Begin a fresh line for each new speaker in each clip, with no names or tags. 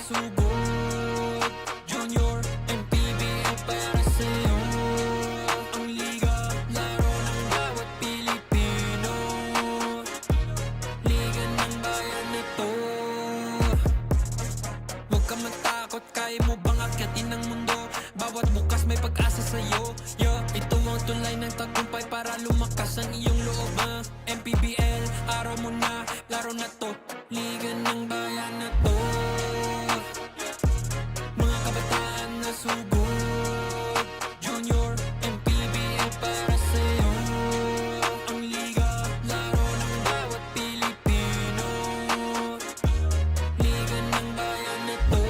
sugod. Junior, MPBL para sa'yo. Ang liga, laro ng bawat Pilipino. Liga ng bayan na to. Huwag ka matakot, kaya mo bang akyatin ang mundo? Bawat bukas may pag-asa sa'yo. Ito ang tulay ng tagumpay para lumakas ang iyong loob. MPBL, araw mo na, laro na to. Liga ng bayan na to. Mga kabataan na sugod. Junior, MPBL para sa'yo. Ang liga, laro ng bawat Pilipino. Liga ng bayan na to.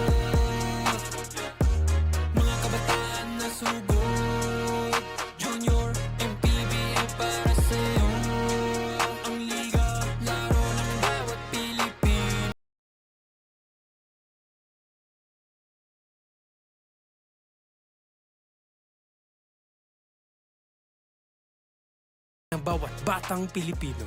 Mga kabataan na sugod. Junior, MPBL para sa'yo. Ang liga, laro ng bawat Pilipino. Ng bawat batang Pilipino.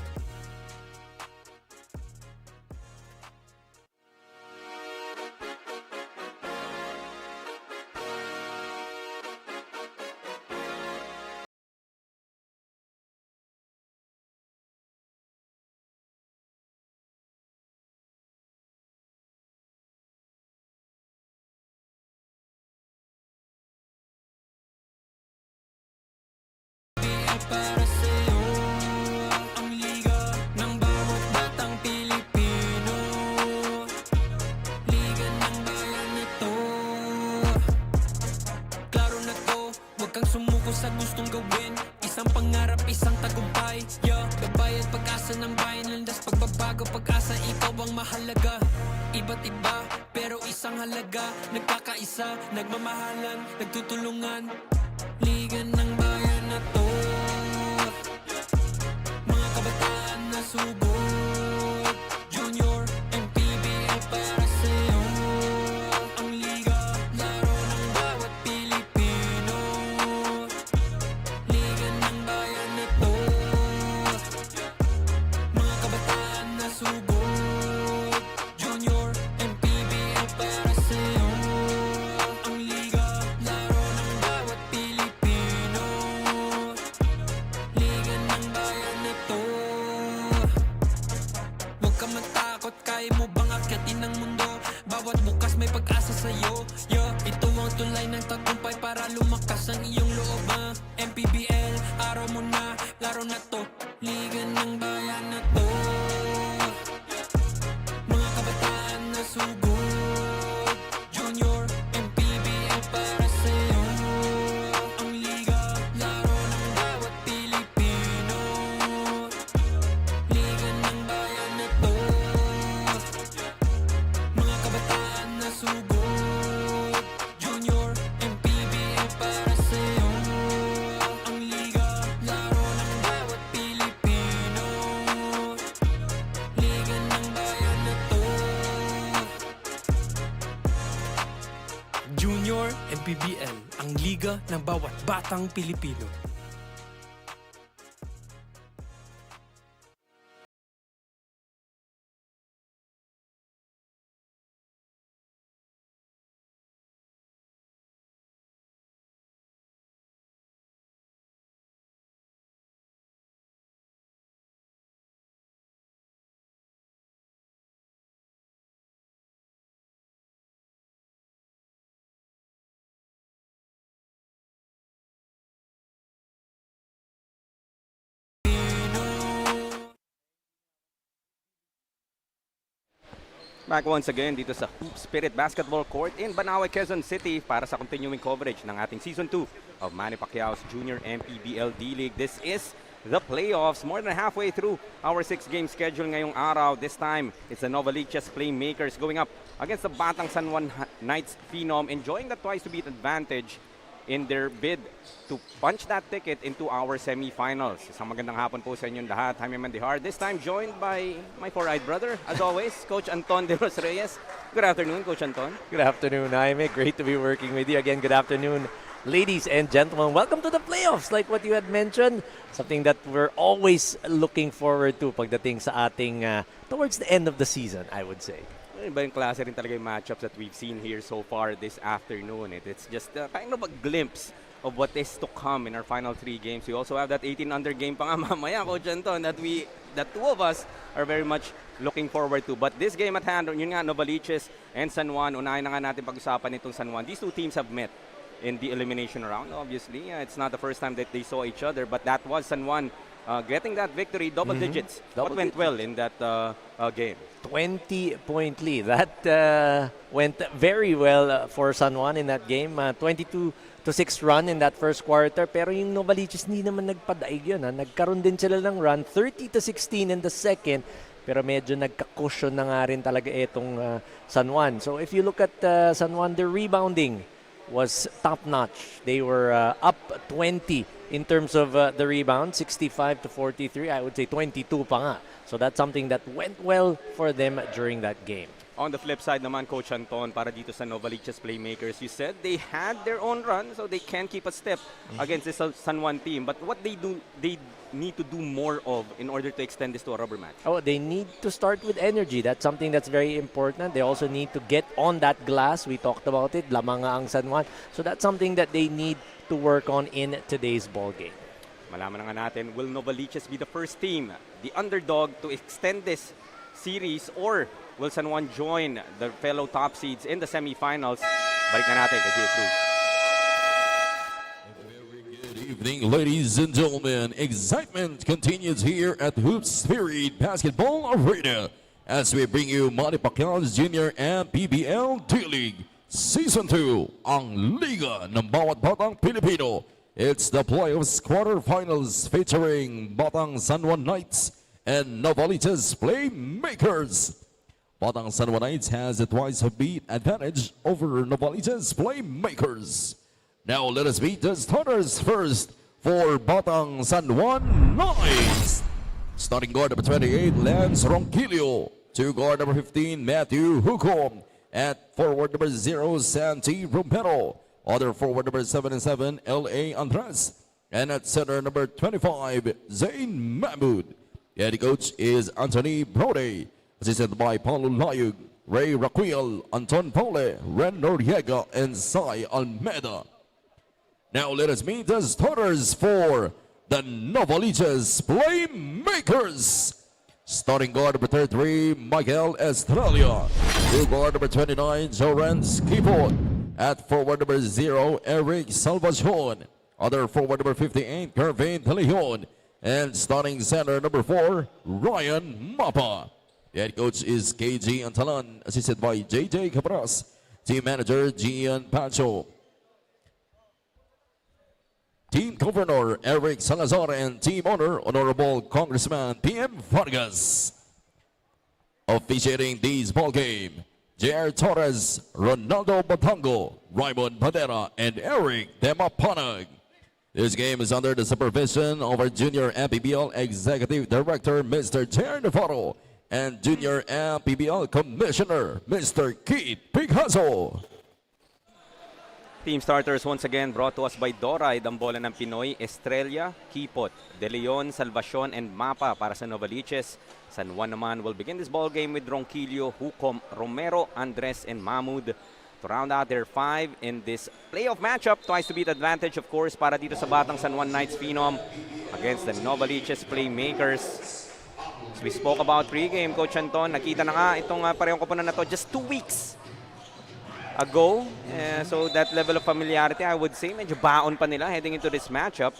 Para sa'yo, ang liga ng bawat batang Pilipino. Liga ng bayan na to. Klaro na to, huwag kang sumuko sa gustong gawin. Isang pangarap, isang tagumpay. Gabay at pag-asa ng bayan. Landas pagbabago, pag-asa, ikaw ang mahalaga. Iba't iba, pero isang halaga. Nagkakaisa, nagmamahalan, nagtutulungan. Liga ng bayan na to. Mga kabataan na sugod. Junior, MPBL para sa'yo. Ang liga, laro ng bawat Pilipino. Liga ng bayan na to. Mga kabataan na sugod. Junior, MPBL para sa'yo. Ang liga, laro ng bawat Pilipino. Liga ng bayan na to. Huwag ka matakot, kaya mo bang akyatin ang mundo? Bawat bukas may pag-asa sa'yo. Ito ang tulay ng tagumpay para lumakas ang iyong loob. MPBL, araw mo na, laro na to. Liga ng bayan na to. Mga kabataan na sugod. Junior, MPBL para sa'yo. Ang liga, laro ng bawat Pilipino. Liga ng bayan na to. Mga kabataan na sugod. Junior, MPBL para sa'yo. Ang liga, laro ng bawat Pilipino. Liga ng bayan na to. Junior, MPBL, ang liga ng bawat batang Pilipino.
Back once again dito sa Hoop Spirit Basketball Court in Banawe, Quezon City para sa continuing coverage ng ating Season 2 of Manny Pacquiao's Junior MPBL D-League. This is the playoffs, more than halfway through our 6-game schedule ngayong araw. This time, it's the Novaliches Playmakers going up against the Batang San Juan Knights Phenom, enjoying the twice-to-beat advantage in their bid to punch that ticket into our semifinals. Isang magandang hapon po sa inyong lahat. Jaime Mandihar, this time joined by my four-eyed brother, as always, Coach Anton De Los Reyes. Good afternoon, Coach Anton.
Good afternoon, Jaime. Great to be working with you again. Good afternoon, ladies and gentlemen. Welcome to the playoffs, like what you had mentioned. Something that we're always looking forward to pagdating sa ating towards the end of the season, I would say.
Iba yung klase rin talaga yung matchups that we've seen here so far this afternoon. It's just kind of a glimpse of what is to come in our final 3 games. We also have that 18-under game pa nga mamaya, Coach Anton, that two of us are very much looking forward to. But this game at hand, yun nga, Novaliches and San Juan, unahin na nga natin pag-usapan itong San Juan. These two teams have met in the elimination round, obviously. It's not the first time that they saw each other, but that was San Juan getting that victory, double digits. What went well in that game?
20-point lead. That went very well for San Juan in that game. 22-6 run in that first quarter. Pero yung Novaliches hindi naman nagpadaig yun. Nagkaroon din sila ng run. 30-16 in the second. Pero medyo nagka-cushion na nga rin talaga itong San Juan. So if you look at San Juan, their rebounding was top-notch. They were up 20 in terms of the rebound, 65-43. I would say 22 pa nga. So that's something that went well for them during that game.
On the flip side naman, Coach Anton, para dito sa Novaliches playmakers, you said they had their own run, so they can keep a step against this San Juan team. But what they need to do more of in order to extend this to a rubber match?
Oh, they need to start with energy. That's something that's very important. They also need to get on that glass. We talked about it. Lamang nga ang San Juan. So that's something that they need to work on in today's ball game.
Malaman na nga natin, will Novaliches be the first team, the underdog, to extend this series, or will San Juan join the fellow top seeds in the semifinals? Balik na natin kay Jay Cruz.
Good evening, ladies and gentlemen. Excitement continues here at Hoops Spirit Basketball Arena as we bring you Manny Pacquiao's Junior MPBL D-League Season 2, ang Liga ng Bawat Batang Pilipino. It's the playoffs quarterfinals featuring Batang San Juan Knights and Novaliches Playmakers. Batang San Juan Knights has a twice a beat advantage over Novaliches Playmakers. Now let us meet the starters first for Batang San Juan Knights. Starting guard number 28, Lance Ronquillo. To guard number 15, Matthew Hucom. At forward number 0, Santi Rompero. Other forward number 77, L.A. Andres. And at center number 25, Zain Mahmoud. The head coach is Anthony Brode. Assisted by Paulo Layug, Ray Raquiel, Anton Paule, Ren Noriega, and Sai Almeida. Now let us meet the starters for the Novaliches Playmakers. Starting guard number 33, Miguel Estrella. To guard number 29, Joran Skipot. At forward number 0, Eric Salvacion. Other forward number 58, Kervin De Leon. And starting center number 4, Ryan Mapa. The head coach is KG Antalan, assisted by JJ Cabras. Team manager, Gian Pacho. Team Governor Eric Salazar, and Team Owner Honorable Congressman PM Vargas. Officiating this ball game, J.R. Torres, Ronaldo Batango, Raymond Padera, and Eric Demapanag. This game is under the supervision of our Junior MPBL Executive Director, Mr. J.R. Navarro, and Junior MPBL Commissioner, Mr. Keith Picasso.
Team starters once again brought to us by Doray, Dambola ng Pinoy, Estrella, Kipot, De Leon, Salvacion, and Mapa para sa Novaliches. San Juan naman will begin this ball game with Ronquillo, Hucom, Romero, Andres, and Mahmoud to round out their 5 in this playoff matchup. Twice to beat advantage, of course, para dito sa Batang San Juan Knights Phenom against the Novaliches Playmakers. As we spoke about pregame, Coach Anton, nakita na nga itong parehong koponan na to just 2 weeks ago. So that level of familiarity, I would say, medyo baon pa nila heading into this matchup.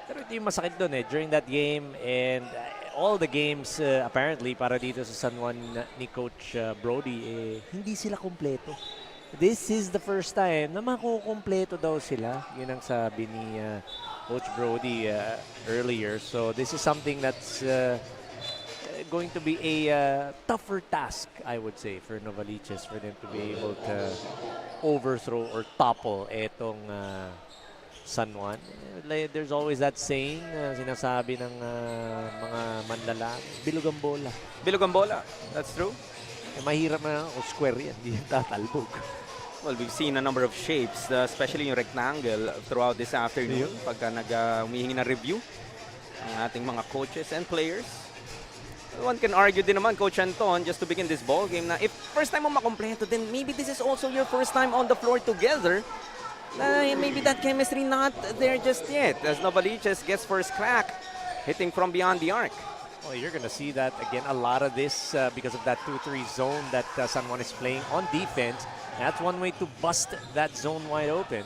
Pero ito yung masakit doon during that game and all the games apparently para dito sa San Juan ni Coach Brody, hindi sila kompleto. This is the first time na makukumpleto daw sila. Yun ang sabi ni Coach Brody earlier. So this is something that's going to be a tougher task, I would say, for Novaliches, for them to be able to overthrow or topple etong San Juan. There's always that saying, sinasabi ng mga mandala, bilog ang bola.
Bilog ang bola, that's true.
Mahirap na o square yan, hindi tatalbog.
Well, we've seen a number of shapes, especially yung rectangle throughout this afternoon pagka humihingi na review ang ating mga coaches and players. One can argue din naman, Coach Anton, just to begin this ball game, na if first time mo makompleto, then maybe this is also your first time on the floor together. Maybe that chemistry not there just yet, as Novaliches gets first crack, hitting from beyond the arc.
Well, you're going to see that again, a lot of this because of that 2-3 zone that San Juan is playing on defense. That's one way to bust that zone wide open.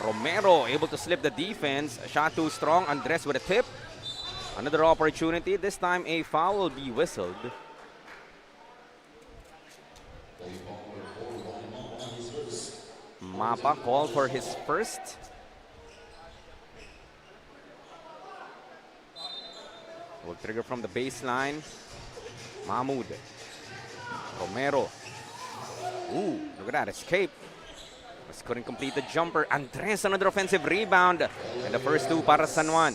Romero able to slip the defense. Shot too strong. Andres with a tip. Another opportunity. This time a foul will be whistled. Mapa called for his first. Will trigger from the baseline. Mahmoud. Romero. Ooh, look at that escape. Just couldn't complete the jumper. Andres, another offensive rebound. And the first two para San Juan.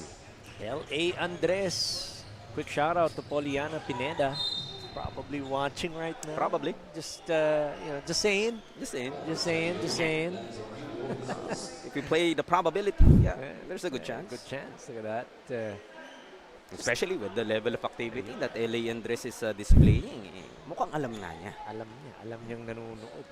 L.A. Andres. Quick shout out to Poliana Pineda. Probably watching right now.
Probably.
Just, just saying.
Just saying.
Just saying, just saying.
If we play the probability, yeah, there's a good chance.
Good chance. Look at that.
Especially with the level of activity that L.A. Andres is displaying. Mukhang alam na niya.
Alam niyang nanonood.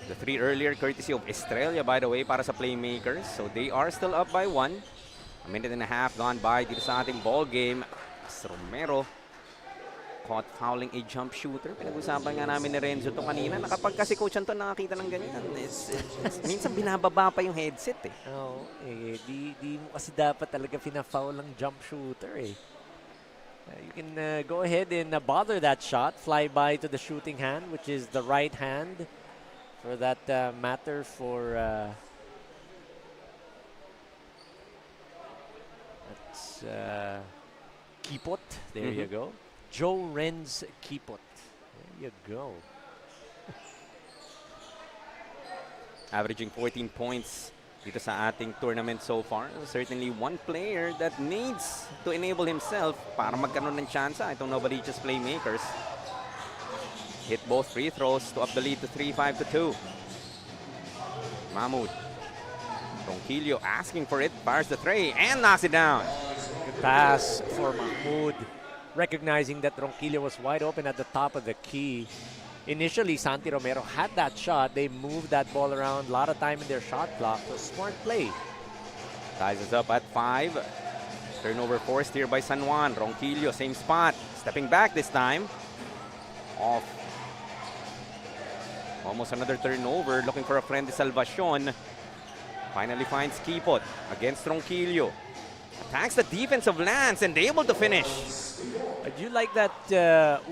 The three earlier courtesy of Estrella, by the way, para sa playmakers. So they are still up by 1. A minute and a half gone by dito sa ating ball game. Romero caught fouling a jump shooter. Pinag-usapan nga namin ni Renzo to kanina. Kapag kasi Coach Anton nakakita ng ganyan, minsan binababa pa yung headset eh.
Oo, di mo kasi dapat talaga pina-foul ang jump shooter eh. You can go ahead and bother that shot. Fly by to the shooting hand, which is the right hand. For that matter for... that's Kipot. There you go. Joe Renz Kipot. There you go.
Averaging 14 points dito sa ating tournament so far. Certainly one player that needs to enable himself para magkaroon ng tsansa itong Novaliches playmakers. Hit both free throws to up the lead to 3-5 to 2. Mahmoud. Ronquillo asking for it, fires the three and knocks it down.
Good pass for Mahmoud. Recognizing that Ronquillo was wide open at the top of the key. Initially, Santi Romero had that shot. They moved that ball around a lot of time in their shot clock. So smart play.
Ties us up at 5. Turnover forced here by San Juan. Ronquillo, same spot. Stepping back this time. Off. Almost another turnover. Looking for a friend de Salvacion. Finally finds Kipot against Ronquillo. Attacks the defense of Lance and able to finish.
I do like that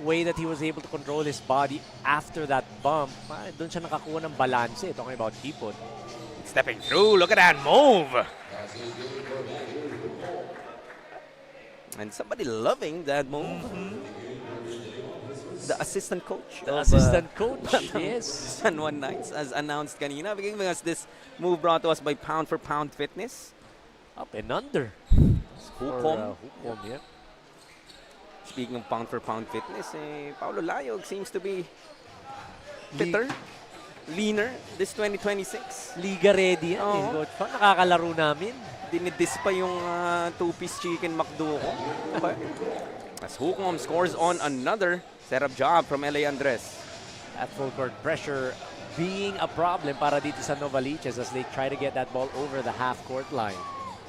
way that he was able to control his body after that bump. Doon siya nakakuha ng balance. Talking about Kipot.
Stepping through. Look at that move. And somebody loving that move. The assistant coach.
The assistant coach, yes.
San Juan Knights, as announced kanina. Giving us this move brought to us by Pound for Pound Fitness.
Up and under.
Hukom.
Hukom, yeah.
Speaking of Pound for Pound Fitness, Paulo Layog seems to be fitter, leaner this 2026.
Liga ready yan.
Oo.
Coach Juan, nakakalaro namin.
Dinidis pa yung two-piece chicken McDo ko. Okay. As Hukom scores on another setup job from L.A. Andres.
That full court pressure being a problem para dito sa Novaliches as they try to get that ball over the half-court line.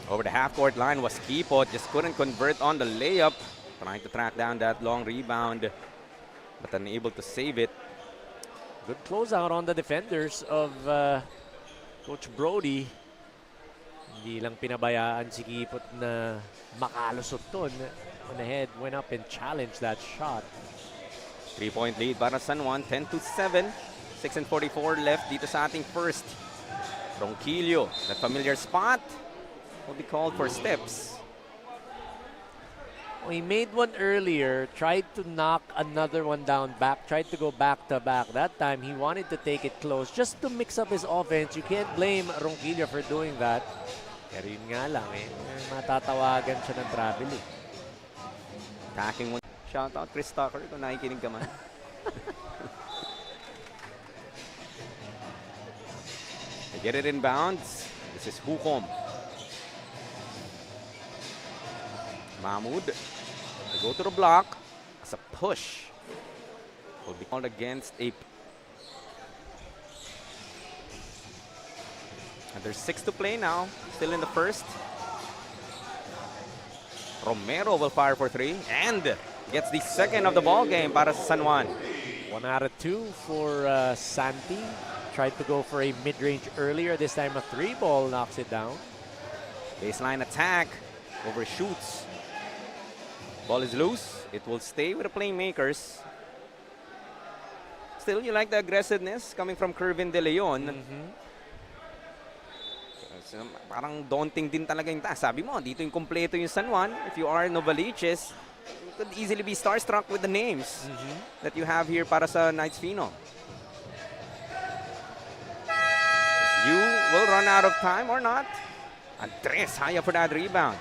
Over the half-court line was Kipot. Just couldn't convert on the layup. Trying to track down that long rebound, but unable to save it.
Good closeout on the defenders of Coach Brody. Hindi lang pinabayaan si Kipot na makalusot doon. Went ahead, went up and challenged that shot.
3-point lead para San Juan, 10-7. 6:44 left dito sa ating first. Ronquillo, that familiar spot, will be called for steps.
Well, he made one earlier, tried to knock another one down back, tried to go back to back. That time, he wanted to take it close just to mix up his offense. You can't blame Ronquillo for doing that. Pero yun nga lang, matatawagan siya ng travel eh.
Attacking one. Shout out Chris Tucker kung nakikinig ka man. They get it in bounds. This is Hukom. Mahmoud. They go to the block. As a push. Will be called against a... And there's 6 to play now. Still in the first. Romero will fire for 3 and gets the second of the ball game para sa San Juan.
1 out of 2 for Santi. Tried to go for a mid-range earlier. This time a 3 ball knocks it down.
Baseline attack. Overshoots. Ball is loose. It will stay with the playmakers. Still, you like the aggressiveness coming from Kervin De Leon. So, parang daunting din talaga yung task. Sabi mo, dito yung kompleto yung San Juan. If you are Novaliches, you could easily be starstruck with the names that you have here para sa Knights Phenom. You will run out of time or not. Andres, haya for that rebound.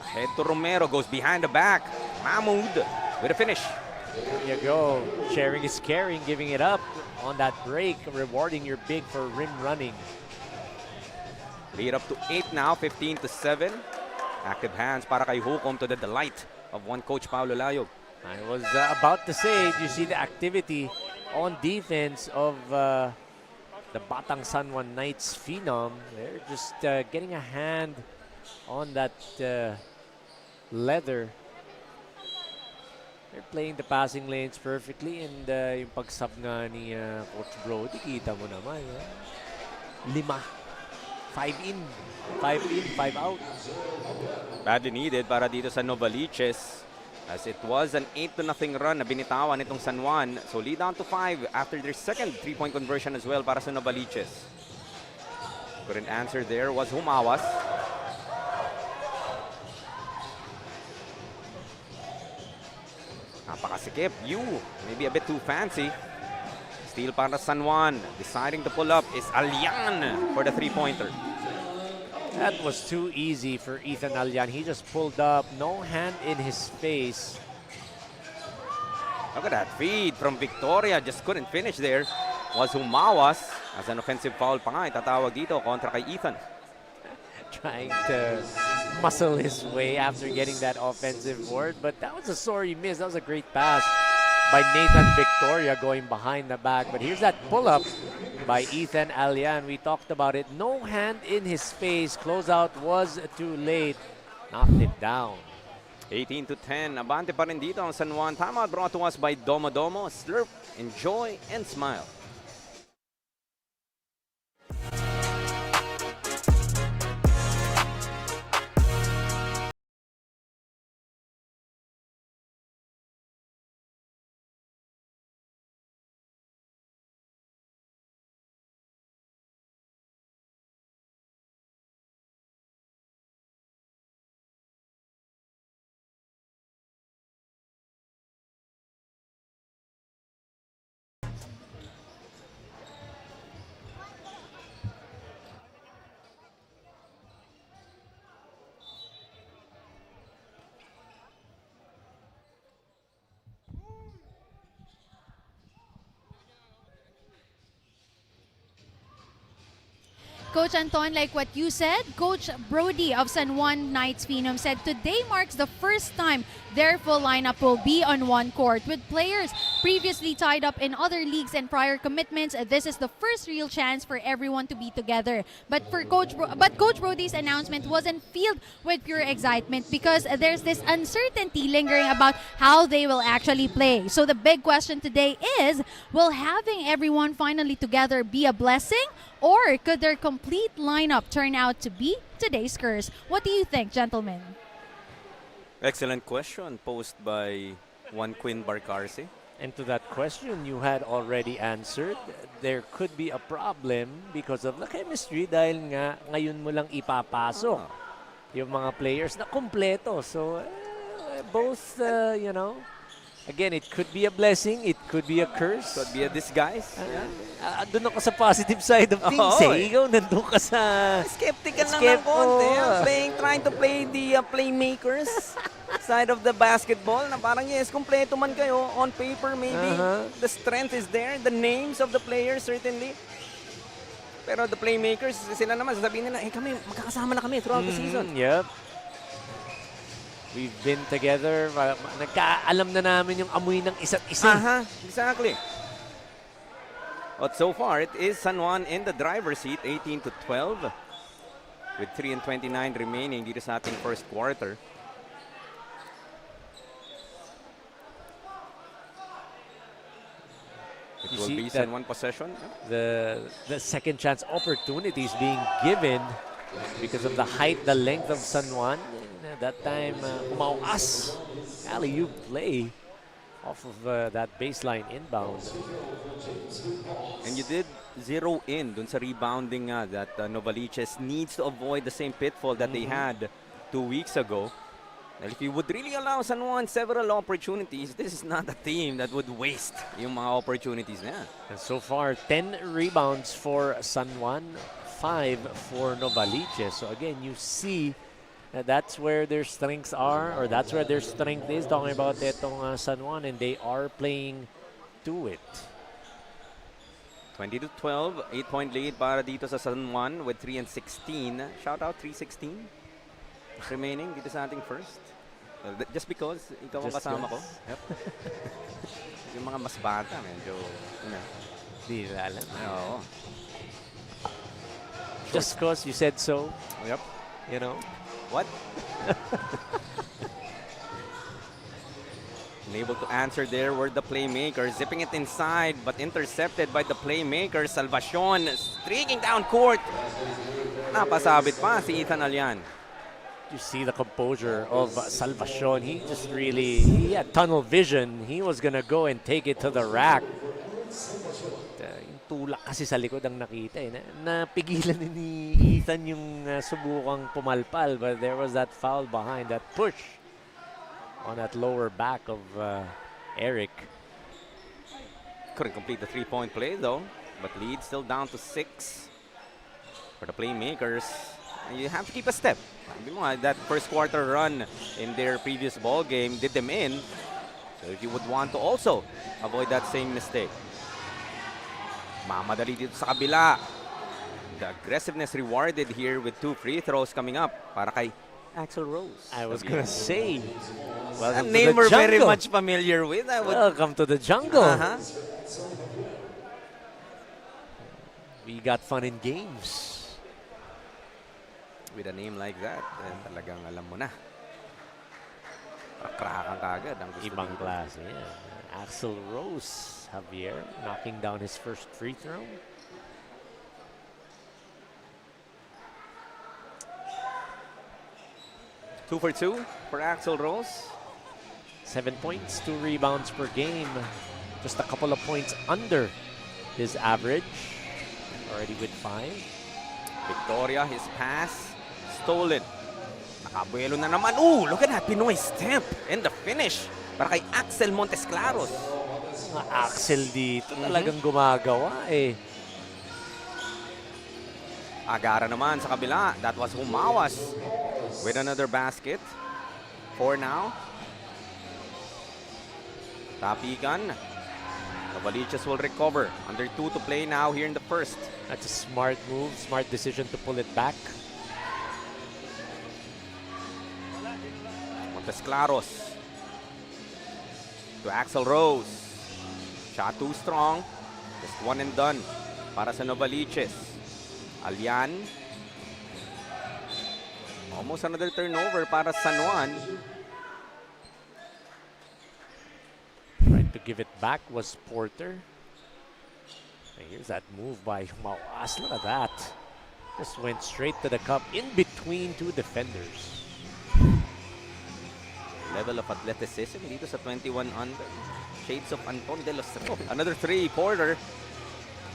Head to Romero, goes behind the back. Mahmoud with a finish.
There you go. Sharing is caring, giving it up on that break, rewarding your big for rim running.
Lead up to 8 now, 15-7. Active hands para kay Hukom to the delight of one coach Paulo Layog.
I was about to say, you see the activity on defense of the Batang San Juan Knights Phenom. They're just getting a hand on that leather. They're playing the passing lanes perfectly, and yung pag-sub nga ni Coach Brody, kita mo naman. 5 in, 5 out.
Badly needed para dito sa Novaliches, as it was an 8-0 run na binitawan itong San Juan. So lead down to 5 after their second 3-point conversion as well para sa Novaliches. Couldn't answer there was Humawas. Napakasikip. Maybe a bit too fancy. Steal para San Juan. Deciding to pull up is Alian for the 3-pointer.
That was too easy for Ethan Alian. He just pulled up, no hand in his face.
Look at that feed from Victoria. Just couldn't finish there. Was Humawas. As an offensive foul pa nga, itatawag dito kontra kay Ethan.
Trying to muscle his way after getting that offensive board. But that was a sorry miss. That was a great pass by Nathan Victoria going behind the back. But here's that pull-up by Ethan Alian. We talked about it. No hand in his face. Closeout was too late. Knocked it down.
18-10. Abante pa rin dito ang San Juan. Timeout brought to us by Domo Domo. Slurp, enjoy, and smile.
Coach Anton, like what you said, Coach Brody of San Juan Knights Phenom said today marks the first time their full lineup will be on one court. With players previously tied up in other leagues and prior commitments, this is the first real chance for everyone to be together. But Coach Brody's announcement wasn't filled with pure excitement because there's this uncertainty lingering about how they will actually play. So the big question today is, will having everyone finally together be a blessing, or could their complete lineup turn out to be today's curse? What do you think, gentlemen?
Excellent question posed by Juan Quinn Barcarce.
And to that question, you had already answered. There could be a problem because of the chemistry dahil nga ngayon mo lang ipapasok yung mga players na kompleto. So, both, you know, again, it could be a blessing, it could be a curse.
Could be a disguise.
Doon ako sa positive side of things. Ikaw nandun ka sa...
Skeptical lang ng konti. Trying to play the playmakers side of the basketball. Na parang yes, kompleto man kayo. On paper maybe. The strength is there. The names of the players certainly. Pero the playmakers, sila naman, sasabihin nila, kami, magkakasama na kami throughout the season.
Yep. We've been together. Nagkaalam na namin yung amoy ng isa't isa.
Exactly. But so far, it is San Juan in the driver's seat, 18-12. With 3:29 remaining dito sa ating first quarter. It will be San Juan possession.
The second chance opportunities being given because of the height, the length of San Juan. And that time, umauas. Alley-oop play off of that baseline inbound.
And you did zero in dun sa rebounding that Novaliches needs to avoid the same pitfall that they had 2 weeks ago. And if you would really allow San Juan several opportunities, this is not a team that would waste yung mga opportunities na yan.
And so far, 10 rebounds for San Juan, 5 for Novaliches. So again, you see that's where their strengths are, or that's where their strength is. Talking about itong San Juan, and they are playing to it.
20-12, 8-point lead para dito sa San Juan with 3-16. Shout out 3-16 remaining dito sa ating first. Just because ikaw ang kasama ko. Yep. Yung mga mas bata, medyo,
Di nila alam.
Oo.
Just because you said so.
Yep.
You know.
What? Unable to answer there were the playmakers. Zipping it inside, but intercepted by the playmaker. Salvacion streaking down court. Napasabit pa si Ethan Alian.
You see the composure of Salvacion. He just he had tunnel vision. He was gonna go and take it to the rack. Yung tulak kasi sa likod ang nakita. Napigilan ni Ethan yung subukang pumalpal, but there was that foul behind, that push on that lower back of Eric.
Couldn't complete the three-point play though, but lead still down to 6 for the playmakers. And you have to keep a step. That first quarter run in their previous ball game did them in. So if you would want to also avoid that same mistake. Mamadali dito sa kabila. The aggressiveness rewarded here with 2 free throws coming up para kay Axel Rose.
I was gonna say,
a name we're very much familiar with.
Welcome to the jungle. We got fun in games.
With a name like that, talagang alam mo na. Krakan kagad ang gusto
Ibang
dito.
klase. Yeah. Axel Rose, Javier, knocking down his first free throw.
Two for 2 for Axel Rose.
7 points, 2 rebounds per game. Just a couple of points under his average. Already with 5.
Victoria, his pass, stolen. Nakabuelo na naman. Ooh, look at that Pinoy step and the finish para kay Axel Montesclaros.
Axel dito talagang gumagawa eh.
Agara naman sa kabila. That was Humawas with another basket. 4 now. Tapikan. Novaliches will recover. Under 2 to play now here in the first.
That's a smart move, smart decision to pull it back.
Montesclaros to Axel Rose. Shot too strong. Just one and done para sa Novaliches. Alian. Almost another turnover para San Juan.
Trying to give it back was Porter. And here's that move by Mawas. Look at that. Just went straight to the cup in between 2 defenders.
Level of athleticism dito sa 21 under. Shades of Anton de los Rio. Another 3, Porter.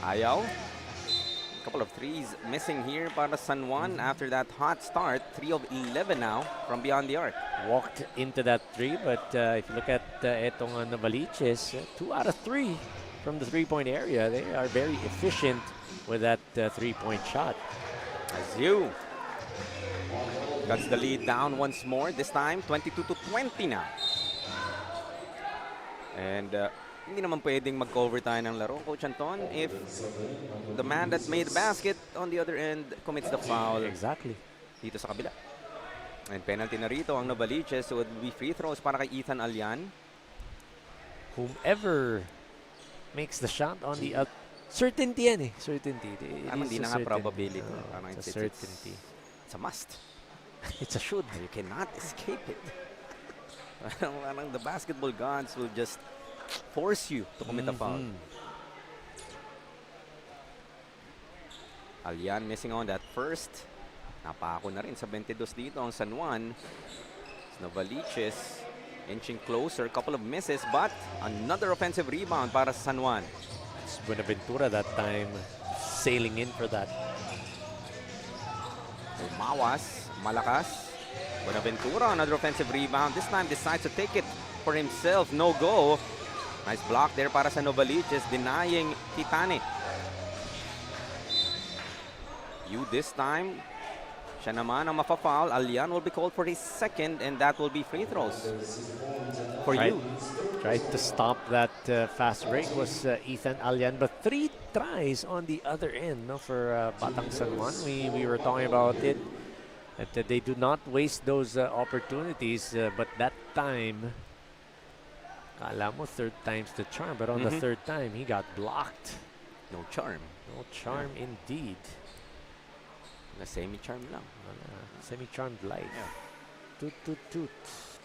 Ayaw. A couple of threes missing here para San Juan after that hot start. 3 of 11 now from beyond the arc.
Walked into that 3, but if you look at etong Novaliches, 2 out of 3 from the 3-point area. They are very efficient with that 3-point shot.
Aziu cuts the lead down once more. This time 22-20 now. And hindi naman pwedeng mag-cover tayo ng laro, Coach Anton, if the man that made the basket on the other end commits the foul
Exactly.
dito sa kabila. And penalty na rito ang Novaliches, so it will be free throws para kay Ethan Alyan.
Whomever makes the shot on the certainty yan eh. Certainty.
Hindi na nga probability. Parang
It's a certainty.
It's a must.
It's a should.
You cannot escape it. Parang the basketball gods will just force you to commit a foul. Alyan missing on that first. Napako na rin sa 22 dito ang San Juan. Novaliches inching closer, couple of misses, but another offensive rebound para sa San Juan.
It's Buenaventura that time sailing in for that.
Umawas, malakas. Buenaventura, another offensive rebound. This time decides to take it for himself. No go. Nice block there para sa Novaliches, denying Titane. This time, siya naman ang mafa-foul. Alyan will be called for his second, and that will be free throws for you.
Tried to stop that fast break was Ethan Alyan, but 3 tries on the other end, no, for Batang San Juan. We were talking about it, that they do not waste those opportunities, but that time, kala mo third time's the charm, but on the third time, he got blocked.
No charm.
No charm indeed.
Na semi-charm lang.
Semi-charmed life. Yeah. Toot, toot, toot.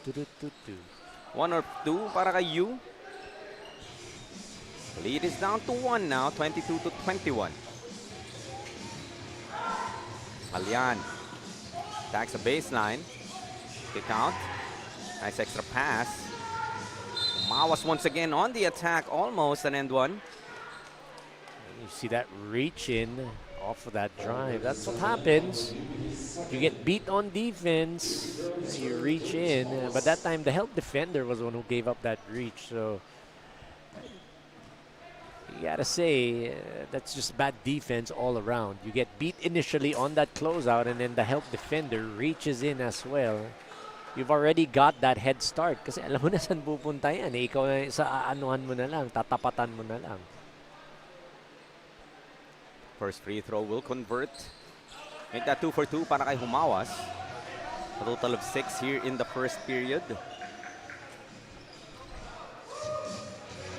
Toot, toot, toot, toot.
1 or 2 para kay Yu. Lead is down to 1 now, 22-21. Alyan attacks the baseline. Kick out. Nice extra pass. Umawas once again on the attack, almost an end one.
You see that reach in off of that drive. That's what happens. You get beat on defense, you reach in, but that time the help defender was the one who gave up that reach. So you gotta say that's just bad defense all around. You get beat initially on that closeout, and then the help defender reaches in as well. You've already got that head start kasi alam mo na saan pupunta yan. Ikaw na sa aanuhan mo na lang, tatapatan mo na lang.
First free throw will convert. Make that 2 for 2 para kay Humawas. A total of 6 here in the first period.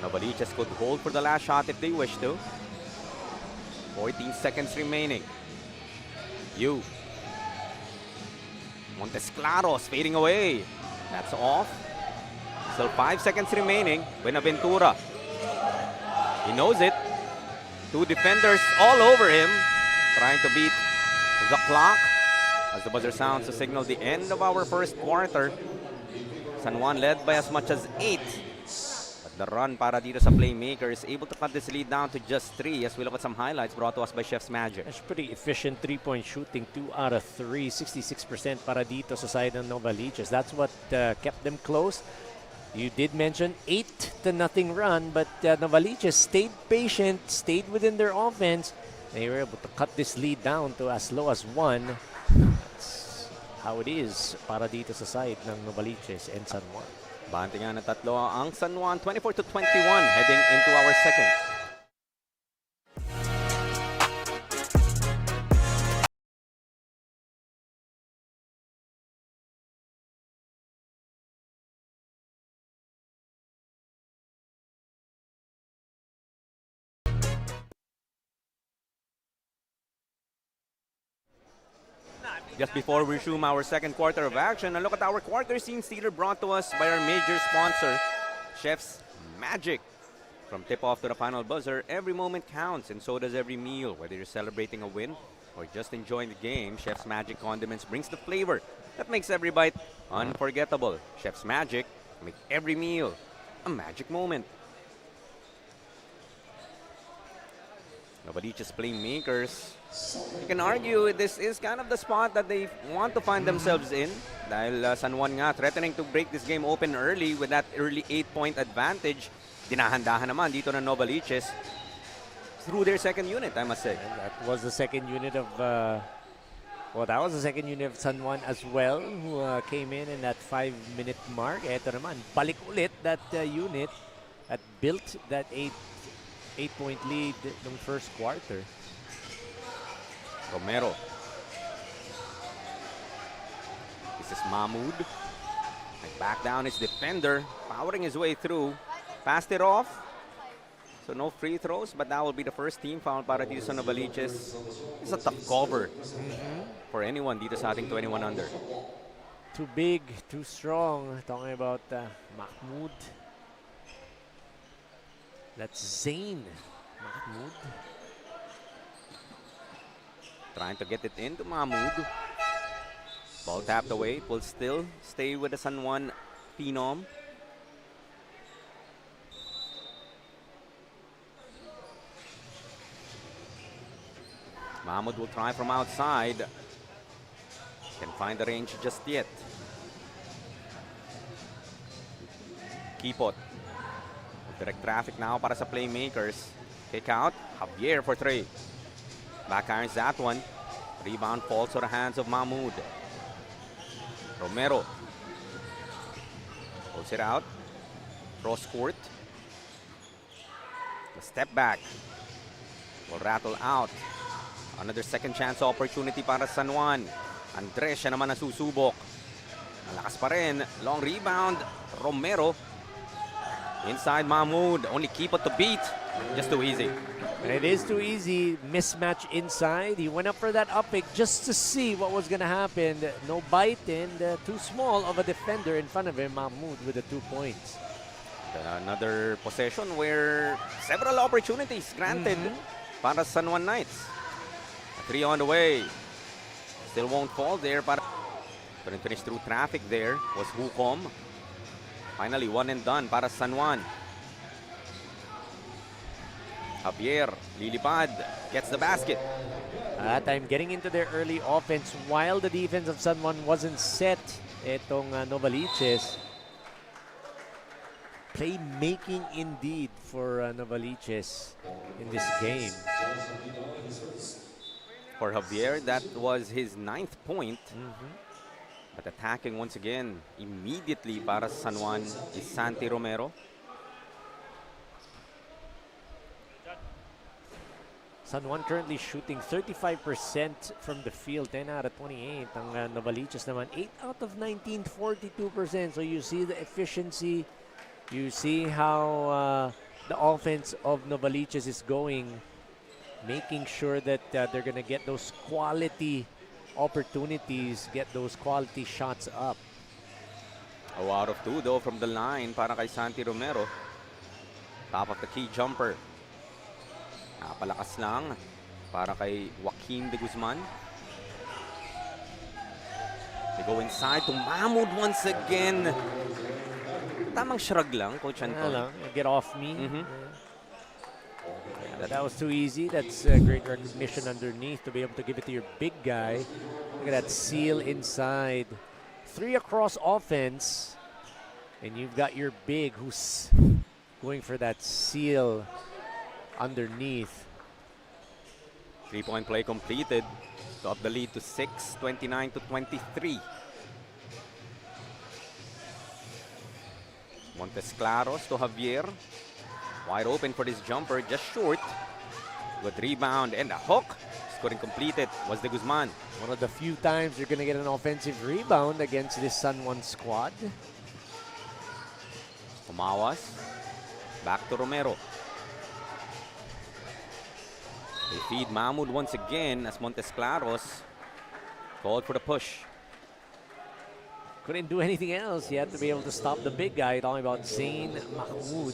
Novaliches could hold for the last shot if they wish to. 14 seconds remaining. Yu. Montesclaros fading away. That's off. Still 5 seconds remaining. Buenaventura. He knows it. 2 defenders all over him, trying to beat the clock as the buzzer sounds to signal the end of our first quarter. San Juan led by as much as 8. But the run para dito sa playmakers, able to cut this lead down to just 3 as we look at some highlights brought to us by Chef's Magic.
That's pretty efficient 3-point shooting, 2 out of 3, 66% para dito sa side ng Novaliches. That's what kept them close. You did mention 8-0 run, but Novaliches stayed patient, stayed within their offense. They were able to cut this lead down to as low as 1. That's how it is para dito sa side ng Novaliches and San Juan.
Bante nga na 3 ang San Juan, 24-21, heading into our second. Just before we resume our second quarter of action, a look at our quarter scene stealer brought to us by our major sponsor, Chef's Magic. From tip-off to the final buzzer, every moment counts, and so does every meal. Whether you're celebrating a win or just enjoying the game, Chef's Magic condiments brings the flavor that makes every bite unforgettable. Chef's Magic, make every meal a magic moment. Novaliches playmakers. You can argue this is kind of the spot that they want to find themselves in. Dahil San Juan nga threatening to break this game open early with that early 8-point advantage. Dinahandahan naman dito ng Novaliches through their second unit, I must say.
And that was the second unit of, that was the second unit of San Juan as well, who came in that 5-minute mark. Eto naman, balik ulit that unit. that built that eight-point lead in the first quarter.
Romero. This is Mahmoud. Back down his defender, powering his way through. Passed it off. So no free throws, but that will be the first team foul para dito sa Novaliches. It's a tough cover for anyone dito sa ating 21 under.
Too big, too strong. Talking about Mahmoud. That's Zayn Mahmoud.
Trying to get it into Mahmoud. Ball tapped away. It will still stay with the San Juan Phenom. Mahmoud will try from outside. Can find the range just yet. Kipot. Direct traffic now para sa playmakers. Kick out. Javier for three. Back irons that one. Rebound falls to the hands of Mahmoud. Romero. Pulls it out. Cross court. The step back. Will rattle out. Another second chance opportunity para San Juan. Andres siya naman nasusubok. Malakas pa rin. Long rebound. Romero. Inside Mahmoud. Only Kipot to beat. Just too easy.
And it is too easy. Mismatch inside. He went up for that up pick just to see what was going to happen. No bite and too small of a defender in front of him. Mahmoud with the 2 points.
Another possession where several opportunities granted para San Juan Knights. A 3 on the way. Still won't fall there. Couldn't finish through traffic there. Was Hukom. Finally, 1 and done para San Juan. Javier, lilipad, gets the basket.
That time getting into their early offense while the defense of San Juan wasn't set. Etong Novaliches. Playmaking indeed for Novaliches in this game.
For Javier, that was his 9th point. But attacking once again, immediately para San Juan is Santi Romero.
San Juan currently shooting 35% from the field, 10 out of 28. Ang Novaliches naman, 8 out of 19, 42%. So you see the efficiency. You see how the offense of Novaliches is going, making sure that they're going to get those quality opportunities, get those quality shots up.
Oh, out of 2 though from the line para kay Santi Romero. Top of the key jumper. Napalakas lang para kay Joaquin de Guzman. They go inside to Mahmoud once again. Tamang shrug lang, Coach Anton.
Get off me. That was too easy. That's great recognition underneath to be able to give it to your big guy. Look at that seal inside. 3 across offense. And you've got your big who's going for that seal underneath.
3-point play completed. To up the lead to 6, 29 to 23. Montes Claros to Javier. Wide open for this jumper, just short. Good rebound and a hook. Scoring completed was de Guzman.
One of the few times you're going to get an offensive rebound against this San Juan squad.
Umawas. Back to Romero. They feed Mahmoud once again as Montes Claros called for the push.
Couldn't do anything else. He had to be able to stop the big guy. Talking about Zayn Mahmoud.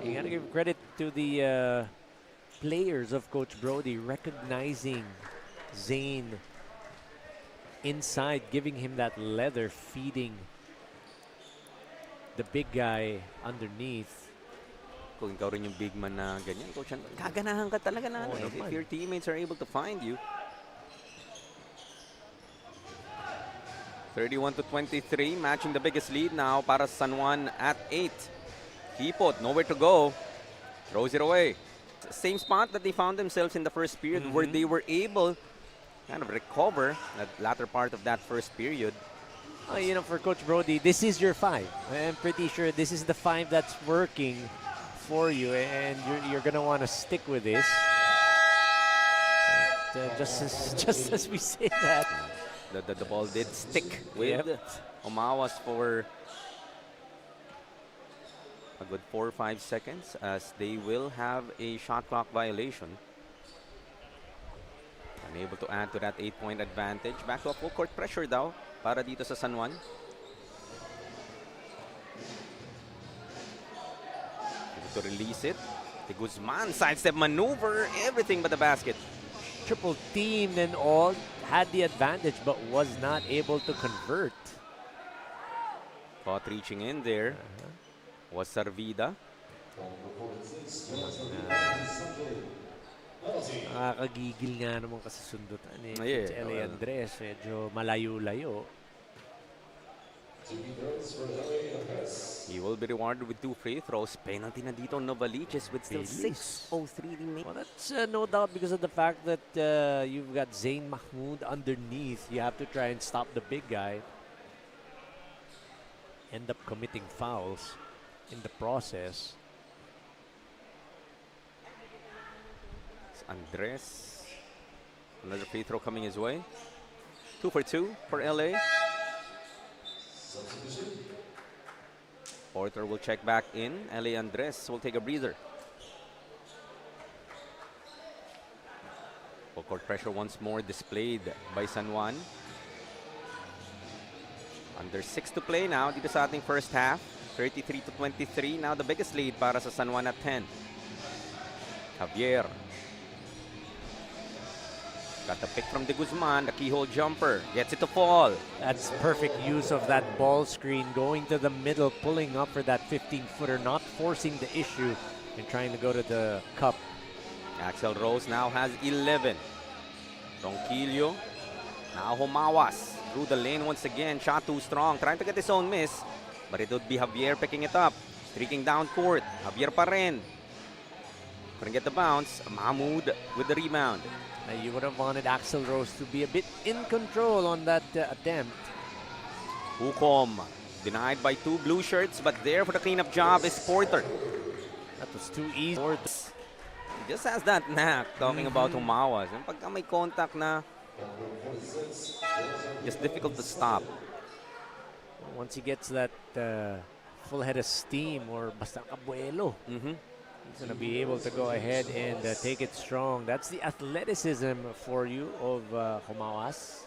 You got to give credit to the players of Coach Brody recognizing Zayn inside, giving him that leather, feeding the big guy underneath.
Kung ikaw rin yung big man na ganyan, Coach, gaganahan ka talaga na if your teammates are able to find you. 31 to 23, matching the biggest lead now para San Juan at 8. Kipot, nowhere to go. Throws it away. Same spot that they found themselves in the first period where they were able kind of recover that latter part of that first period.
You know, for Coach Brody, this is your 5. I'm pretty sure this is the 5 that's working for you, and you're gonna want to stick with this. Just as we say that,
The ball did stick with
Yep.
Umawas for a good 4 or 5 seconds, as they will have a shot clock violation. Unable to add to that 8-point advantage. Back to a full court pressure daw para dito sa San Juan. Able to release it. The Guzman sidestep maneuver, everything but the basket.
triple teamed and all, had the advantage but was not able to convert.
Caught reaching in there was Sarvida.
Nakakagigil nga naman kasi sundutan eh.
Yeah,
Si LA
well.
Andres, medyo malayo-layo.
He will be rewarded with 2 free throws. Penalty na dito Novaliches with still
Bilis.
6:03 remaining.
Well, that's no doubt because of the fact that you've got Zayn Mahmoud underneath. You have to try and stop the big guy. End up committing fouls in the process.
Andres. Another free throw coming his way. 2 for 2 for LA. Porter will check back in. LA Andres will take a breather. Full court pressure once more displayed by San Juan. Under 6 to play now dito sa ating first half. 33-23. Now the biggest lead para sa San Juan at 10. Javier. Got the pick from De Guzman, the keyhole jumper. Gets it to fall.
That's perfect use of that ball screen, going to the middle, pulling up for that 15-footer, not forcing the issue and trying to go to the cup.
Axel Rose now has 11. Ronquillo. Now Humawas. Through the lane once again. Shot too strong. Trying to get his own miss. But it would be Javier picking it up. Streaking down court. Javier pa rin. Couldn't get the bounce. Mahmoud with the rebound.
You would have wanted Axel Rose to be a bit in control on that attempt.
Hukom. Denied by 2 blue shirts. But there for the cleanup job is Porter.
That was too easy.
He just has that knack talking about Humawas. And pagka may contact na, just difficult to stop.
Once he gets that full head of steam or basta kabuelo, he's going to be able to go ahead and take it strong. That's the athleticism for you of Humawas.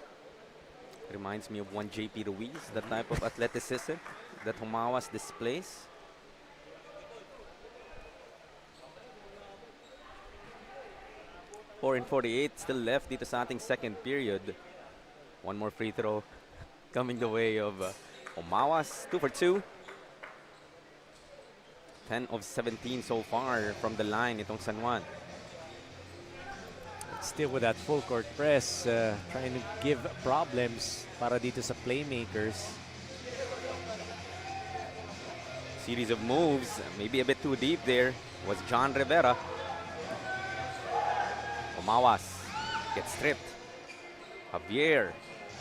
Reminds me of one JP Ruiz, that type of athleticism that Humawas displays. Four and 48 still left dito sa ating second period. One more free throw coming the way of Humawas. 2 for 2. 10 of 17 so far from the line itong San Juan.
Still with that full court press, trying to give problems para dito sa playmakers.
Series of moves, maybe a bit too deep there, was John Rivera. Humawas gets stripped. Javier,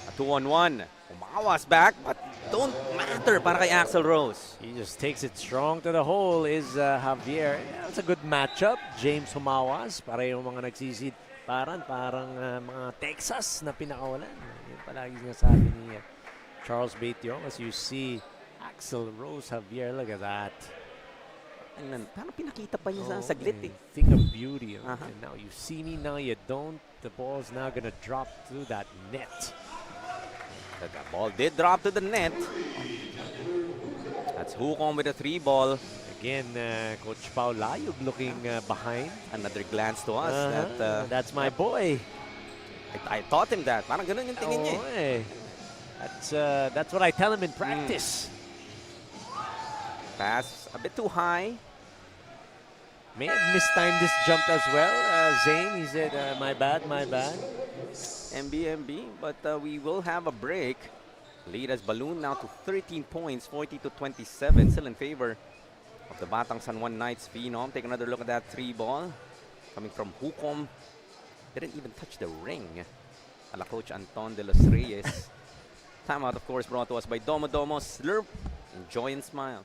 a 2-on-1. Humawas back, but don't matter para kay Axel Rose.
He just takes it strong to the hole is Javier. That's a good matchup. James Humawas, pareho mga nagsisid. Parang mga Texas na pinakawalan. Yun palagi sinasabi ni Charles Baitiong. As you see, Axel Rose, Javier, look at that.
Parang pinakita pa niya sa saglit eh.
Thing of beauty. And now you see me, now you don't. The ball's now gonna drop through that net.
The ball did drop to the net. That's Hukom with a 3 ball.
Again, Coach Pao Layog looking behind.
Another glance to us.
That's my boy.
I taught him that. Parang ganun yung tingin niya eh.
That's what I tell him in practice.
Pass a bit too high.
May have mistimed this jump as well. Zane, he said, my bad.
MB, but we will have a break. Lead has ballooned now to 13 points, 40-27, still in favor of the Batang San Juan Knights phenom. Take another look at that 3 ball coming from Hukom. Didn't even touch the ring. Ala Coach Anton de los Reyes. Timeout, of course, brought to us by Domo Domo. Slurp, enjoy and smile.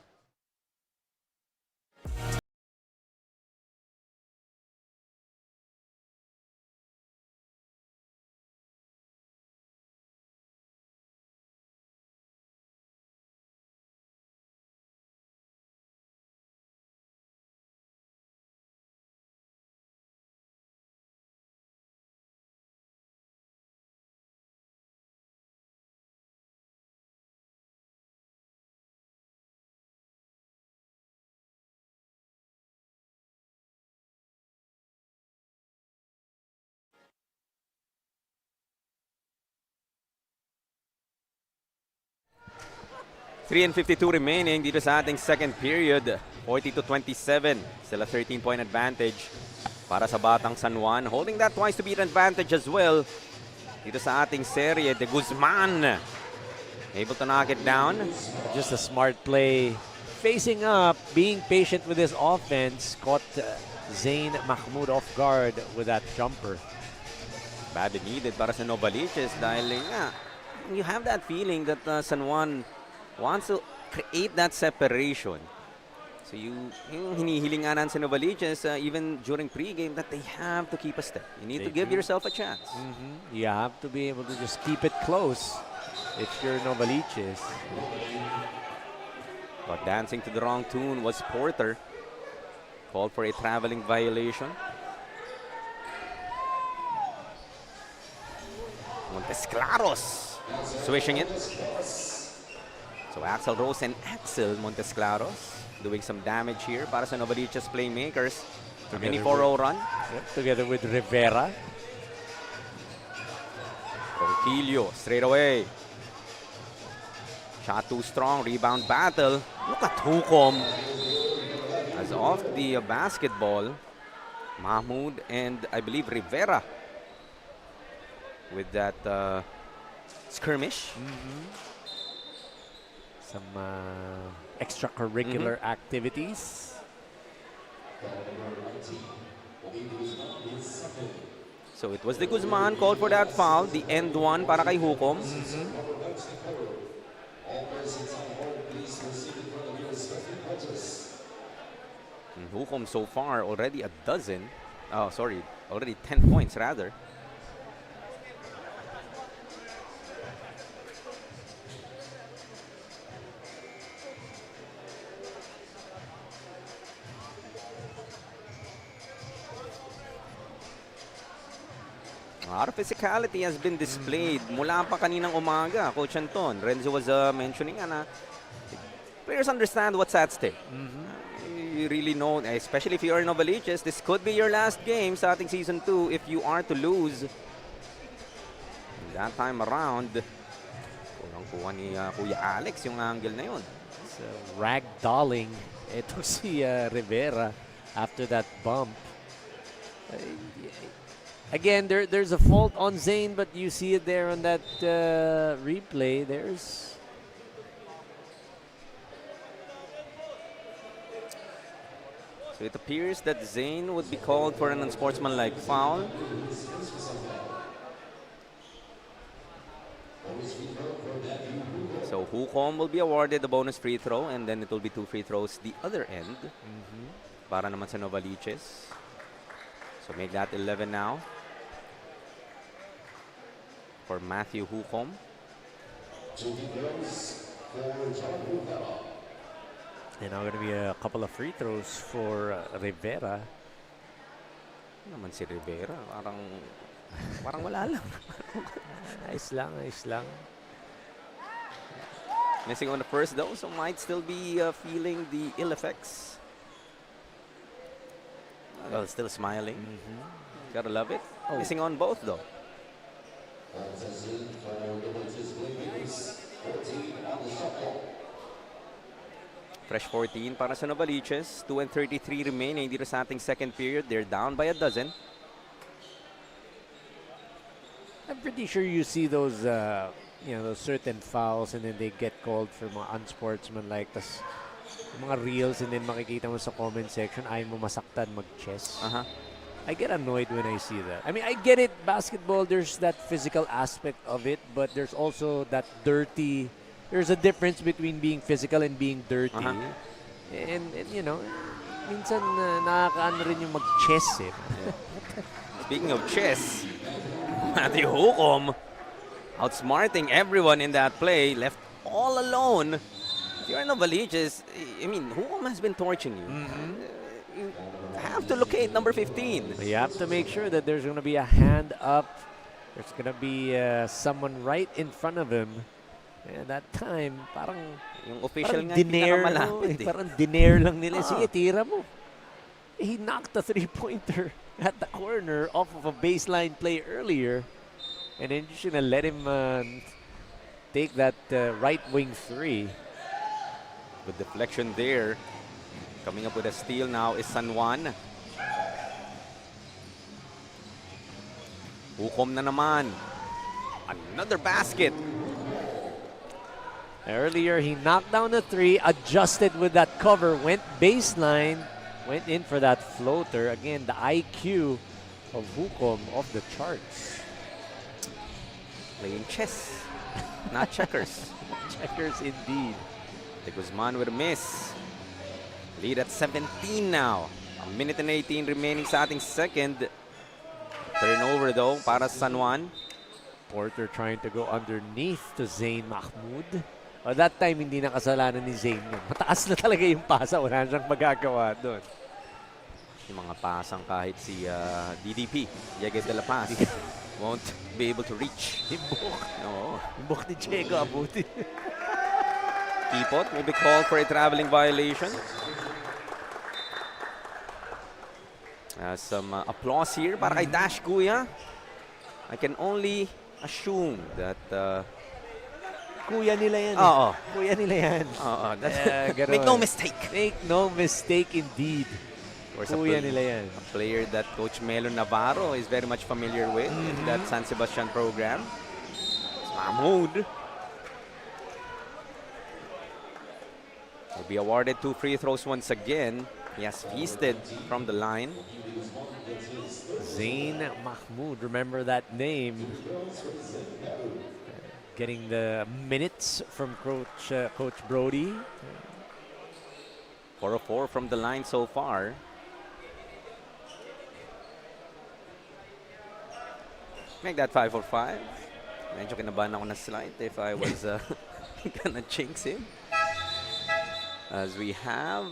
Three and 52 remaining dito sa ating second period. 40-27. Still a 13-point advantage para sa Batang San Juan. Holding that twice to beat advantage as well. Dito sa ating serye, De Guzman able to knock it down.
Just a smart play. Facing up, being patient with his offense, caught Zain Mahmoud off guard with that jumper.
Badly needed para sa Novaliches dahil nga, you have that feeling that San Juan wants to create that separation. So yung hinihilinganan sa Novaliches even during pregame that they have to keep a step. You need to give yourself a chance.
You have to be able to just keep it close if you're Novaliches.
But dancing to the wrong tune was Porter. Called for a traveling violation. Montesclaros swishing it. So Axel Rose and Axel Montesclaros doing some damage here para sa Novaliches playmakers. A mini 4-0 run.
Yep, together with Rivera.
Conquillo straight away. Shot too strong. Rebound battle. Look at Hukom. As off the basketball, Mahmoud and I believe Rivera with that skirmish.
Some extracurricular activities.
So it was De Guzman called for that foul. The end one para kay Hukom. And Hukom so far already a dozen. Oh, sorry. Already 10 points rather. A lot of physicality has been displayed mula pa kaninang umaga, Coach Anton. Renzo was mentioning na players understand what's at stake. You really know, especially if you are Novaliches, this could be your last game sa ating Season 2 if you are to lose. And that time around, kuha ni Kuya Alex yung angle na yun.
So, ragdolling ito si Rivera after that bump. Again, there's a fault on Zain, but you see it there on that replay.
So it appears that Zain would be called for an unsportsmanlike foul. So Hukom will be awarded the bonus free throw, and then it will be 2 free throws the other end. Para naman sa Novaliches. So make that 11 now. For Matthew Hukom.
And now going to be a couple of free throws for Rivera.
Ano naman si Rivera? Parang wala lang.
Ayos lang.
Missing on the first though, so might still be feeling the ill effects. Well, still smiling. Gotta love it. Missing on both though. Fresh 14 para sa Novaliches. 2 and 33 remaining dito sa ating second period. They're down by a dozen.
I'm pretty sure you see those, those certain fouls and then they get called for mga unsportsmanlike. Tas mga reels and then makikita mo sa comment section, ayaw mo masaktan mag-chess. I get annoyed when I see that. I mean, I get it. Basketball, there's that physical aspect of it, but there's also that dirty. There's a difference between being physical and being dirty. And you know, minsan nakakaano rin yung mag-chess eh.
Speaking of chess, Matthew Hukom outsmarting everyone in that play, left all alone. If you're Novaliches, I mean, Hukom has been torching you. You have to locate number 15.
You have to make sure that there's going to be a hand up. There's going to be someone right in front of him. And that time, parang
Yung official nga
dinair,
pinakamalapit eh.
parang dinair lang nila. Sige, tira mo. He knocked a three-pointer at the corner off of a baseline play earlier. And then you should have let him take that right wing three.
Good deflection there. Coming up with a steal now is San Juan. Hukom na naman. Another basket.
Earlier, he knocked down the three, adjusted with that cover, went baseline, went in for that floater. Again, the IQ of Hukom off the charts.
Playing chess, not checkers.
Checkers indeed.
De Guzman with a miss. Lead at 17 now. A minute and 18 remaining sa ating second. Turnover though para San Juan.
Porter trying to go underneath to Zayn Mahmoud. That time, hindi na kasalanan ni Zayn yun. Mataas na talaga yung pasa. Wala siyang magagawa doon.
Yung mga pasang kahit si DDP, Diego de la Paz, won't be able to reach.
Imbok.
No.
Imbok ni Diego abutin.
Kipot will be called for a traveling violation. Some applause here para kay Dash Kuya. I can only assume that
Kuya nila yan.
Oo.
Kuya nila yan.
Make no mistake.
Make no mistake indeed. Kuya nila yan.
A player that Coach Melo Navarro is very much familiar with in that San Sebastian program. It's Mahmoud. Will be awarded 2 free throws once again. He has feasted from the line.
Zayn Mahmoud, remember that name. Getting the minutes from Coach Brody.
4 of 4 from the line so far. Make that 5 for 5. Medyo kinabahan ako na slide if I was gonna jinx him. As we have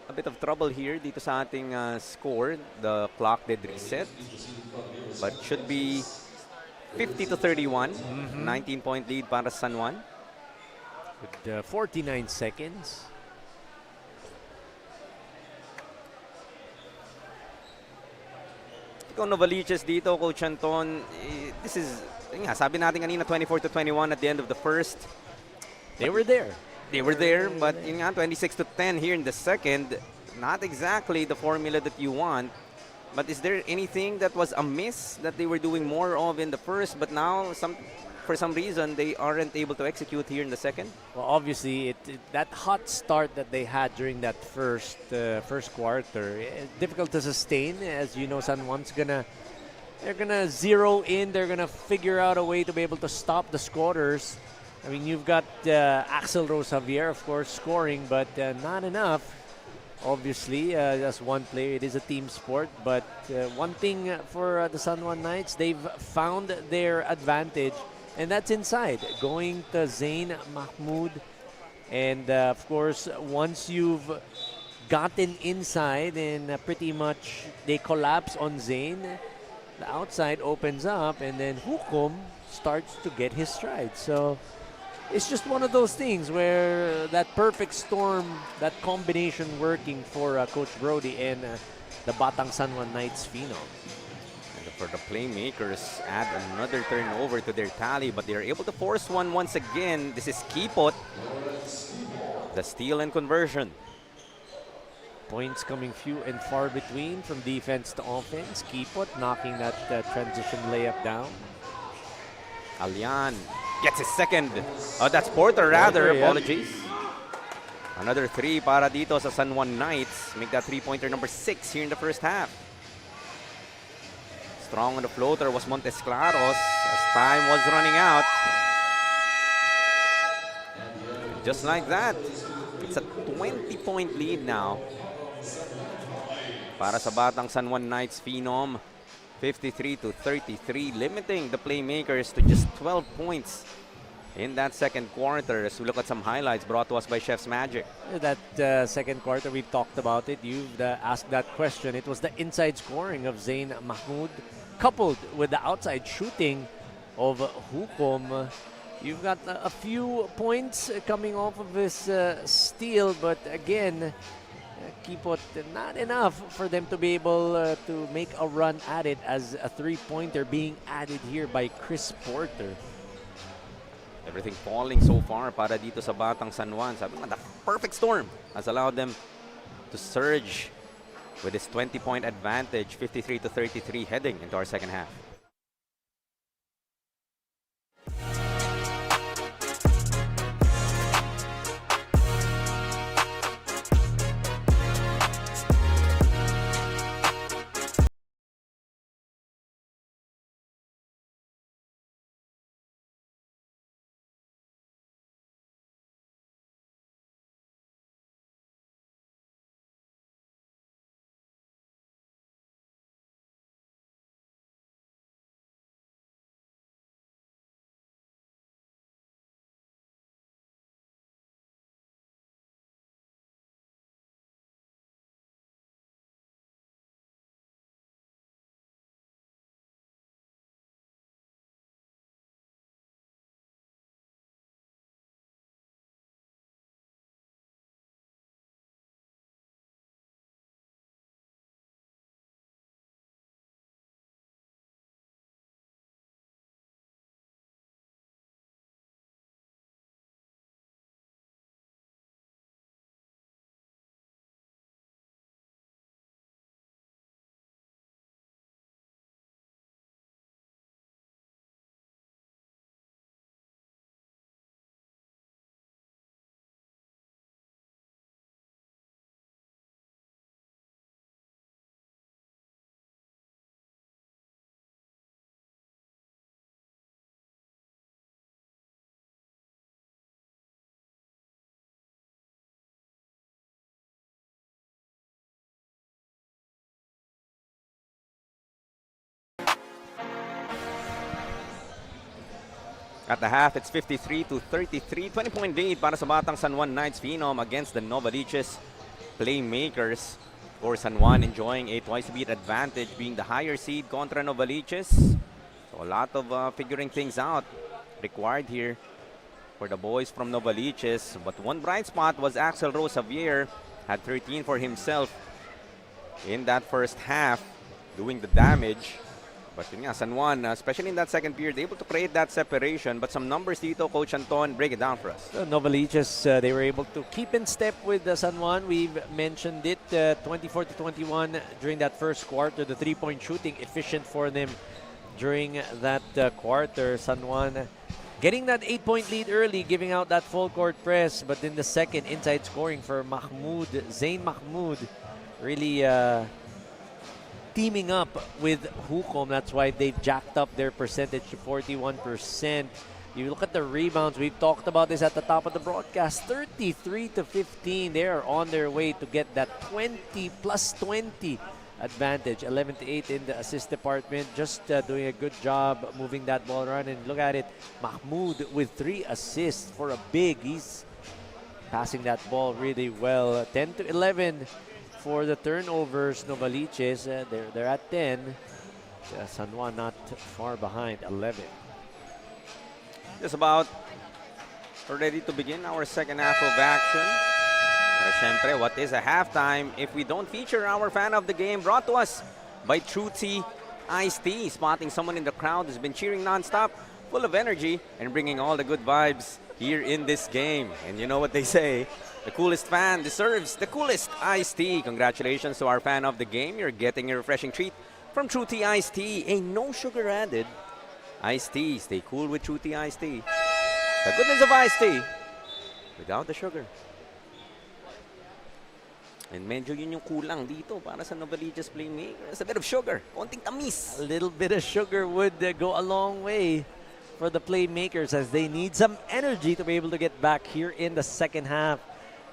a bit of trouble here dito sa ating score. The clock did reset. But should be 50 to 31. 19-point lead para San Juan.
With 49 seconds.
Ikaw Novaliches dito, Coach Anton. This is, sabi natin kanina 24 to 21 at the end of the first.
They were there.
They were there, but 26 to 10 here in the second. Not exactly the formula that you want. But is there anything that was amiss that they were doing more of in the first, but now for some reason they aren't able to execute here in the second?
Well, obviously, that hot start that they had during that first quarter, difficult to sustain. As you know, San Juan's they're gonna zero in. They're gonna figure out a way to be able to stop the scorers. I mean, you've got Axel Rose Javier, of course, scoring, but not enough. Obviously, as one player, it is a team sport. But one thing for the San Juan Knights, they've found their advantage, and that's inside, going to Zayn Mahmoud. And, of course, once you've gotten inside and pretty much they collapse on Zayn, the outside opens up, and then Hukom starts to get his stride. So it's just one of those things where that perfect storm, that combination working for Coach Brody and the Batang San Juan Knights phenom.
And for the playmakers, add another turnover to their tally, but they're able to force one once again. This is Kipot. The steal and conversion.
Points coming few and far between from defense to offense. Kipot knocking that transition layup down.
Alian gets his second. Oh, that's Porter rather. Apologies. Another 3 para dito sa San Juan Knights. Make that 3-pointer number 6 here in the first half. Strong on the floater was Montes Claros as time was running out. Just like that, it's a 20-point lead now para sa batang San Juan Knights phenom. 53-33, limiting the playmakers to just 12 points in that second quarter. As we look at some highlights brought to us by Chef's Magic.
That second quarter, we've talked about it. You've asked that question. It was the inside scoring of Zain Mahmoud coupled with the outside shooting of Hukom. You've got a few points coming off of this steal, but again, Kipot, not enough for them to be able to make a run at it, as a three-pointer being added here by Chris Porter.
Everything falling so far para dito sa batang San Juan. Sabi nga, the perfect storm has allowed them to surge with this 20-point advantage, 53-33, heading into our second half. At the half, it's 53-33, 20-point lead para sa batang San Juan Knights phenom against the Novaliches playmakers. For San Juan enjoying a twice-beat advantage, being the higher seed contra Novaliches. So a lot of figuring things out required here for the boys from Novaliches. But one bright spot was Axel Rose Javier, had 13 for himself in that first half, doing the damage. But yun nga, San Juan, especially in that second period, able to create that separation. But some numbers dito, Coach Anton, break it down for us.
Novaliches, they were able to keep in step with San Juan. We've mentioned it, 24-21 during that first quarter. The three-point shooting efficient for them during that quarter. San Juan getting that 8-point lead early, giving out that full court press. But in the second, inside scoring for Zain Mahmoud, really teaming up with Hukom. That's why they've jacked up their percentage to 41%. You look at the rebounds, we've talked about this at the top of the broadcast, 33-15. They are on their way to get that 20+20 advantage. 11-8 in the assist department, just doing a good job moving that ball around. And look at it, Mahmoud with 3 assists for a big. He's passing that ball really well. 10-11 for the turnovers. Novaliches, they're at 10. San Juan not far behind, 11.
Just about ready to begin our second half of action. Pero syempre, what is a halftime if we don't feature our fan of the game, brought to us by True Tea Iced Tea. Spotting someone in the crowd who's been cheering non-stop, full of energy, and bringing all the good vibes here in this game. And you know what they say, the coolest fan deserves the coolest iced tea. Congratulations to our fan of the game. You're getting a refreshing treat from True Tea Iced Tea, a no sugar added iced tea. Stay cool with True Tea Iced Tea. The goodness of iced tea without the sugar. And medyo yun yung kulang dito para sa Novaliches playmakers. A bit of sugar, konting tamis.
A little bit of sugar would go a long way for the playmakers as they need some energy to be able to get back here in the second half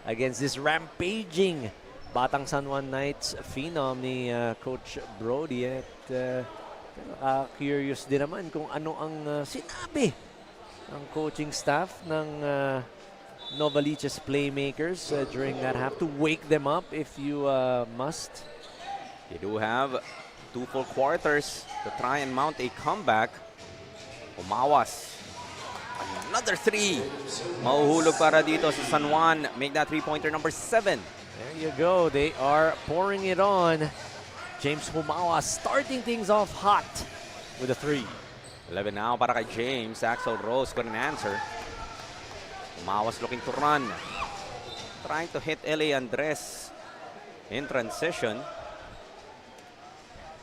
against this rampaging Batang San Juan Knights phenom ni Coach Brody. At curious din naman kung ano ang sinabi ng coaching staff ng Novaliches playmakers during that half to wake them up if you must.
They do have 2 full quarters to try and mount a comeback. Umawas. Another 3. Mahuhulog para dito sa San Juan. Make that 3-pointer number 7.
There you go. They are pouring it on. James Humawas starting things off hot with a 3.
11 now para kay James. Axel Rose couldn't answer. Umawas looking to run. Trying to hit L.A. Andres in transition.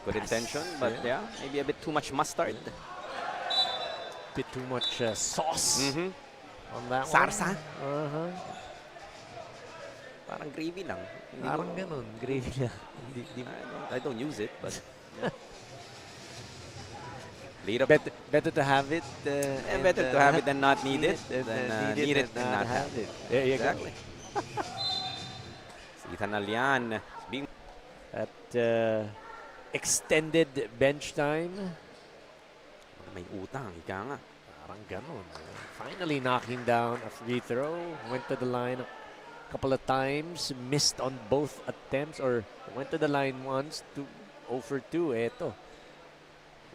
Good intention, but yeah, maybe a bit too much mustard.
Bit too much sauce on that
Sarsa.
one.
Parang gravy lang. Hindi
Parang
ko-
ganun. Gravy lang.
I don't use it, but lead up.
Better to have it. And
Better to have it than not need it.
and
Than need it and not have it.
There you
Exactly. Si Ethan Alian being
go. At extended bench time.
may utang, ika nga.
Parang ganun. Finally knocking down a free throw. Went to the line a couple of times. Missed on both attempts. Or went to the line once. 0 for 2. Eto.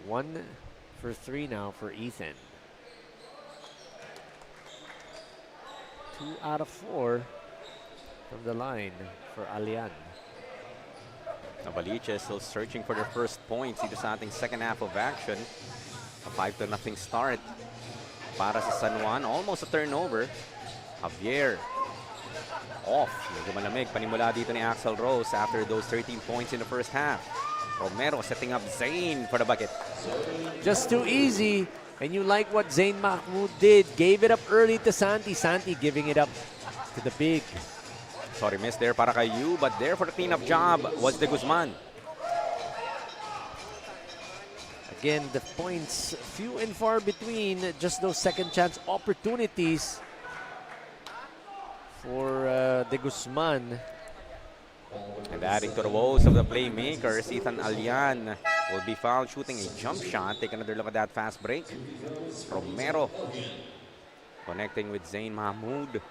1 for 3 now for Ethan. 2 out of 4 from the line for Alian.
Novaliches still searching for their first points dito sa ating second half of action. A 5-0 start para sa San Juan. Almost a turnover. Javier off. Medyo malamig. Panimula dito ni Axel Rose after those 13 points in the first half. Romero setting up Zane for the bucket.
Just too easy. And you like what Zayn Mahmoud did. Gave it up early to Santi. Santi giving it up to the big.
Sorry, miss there para kay Yu, but there for the cleanup job was De Guzman.
Again, the points few and far between. Just those second chance opportunities for De Guzman.
And adding to the woes of the playmakers, Ethan Alian will be fouled shooting a jump shot. Take another look at that fast break. Romero connecting with Zayn Mahmoud.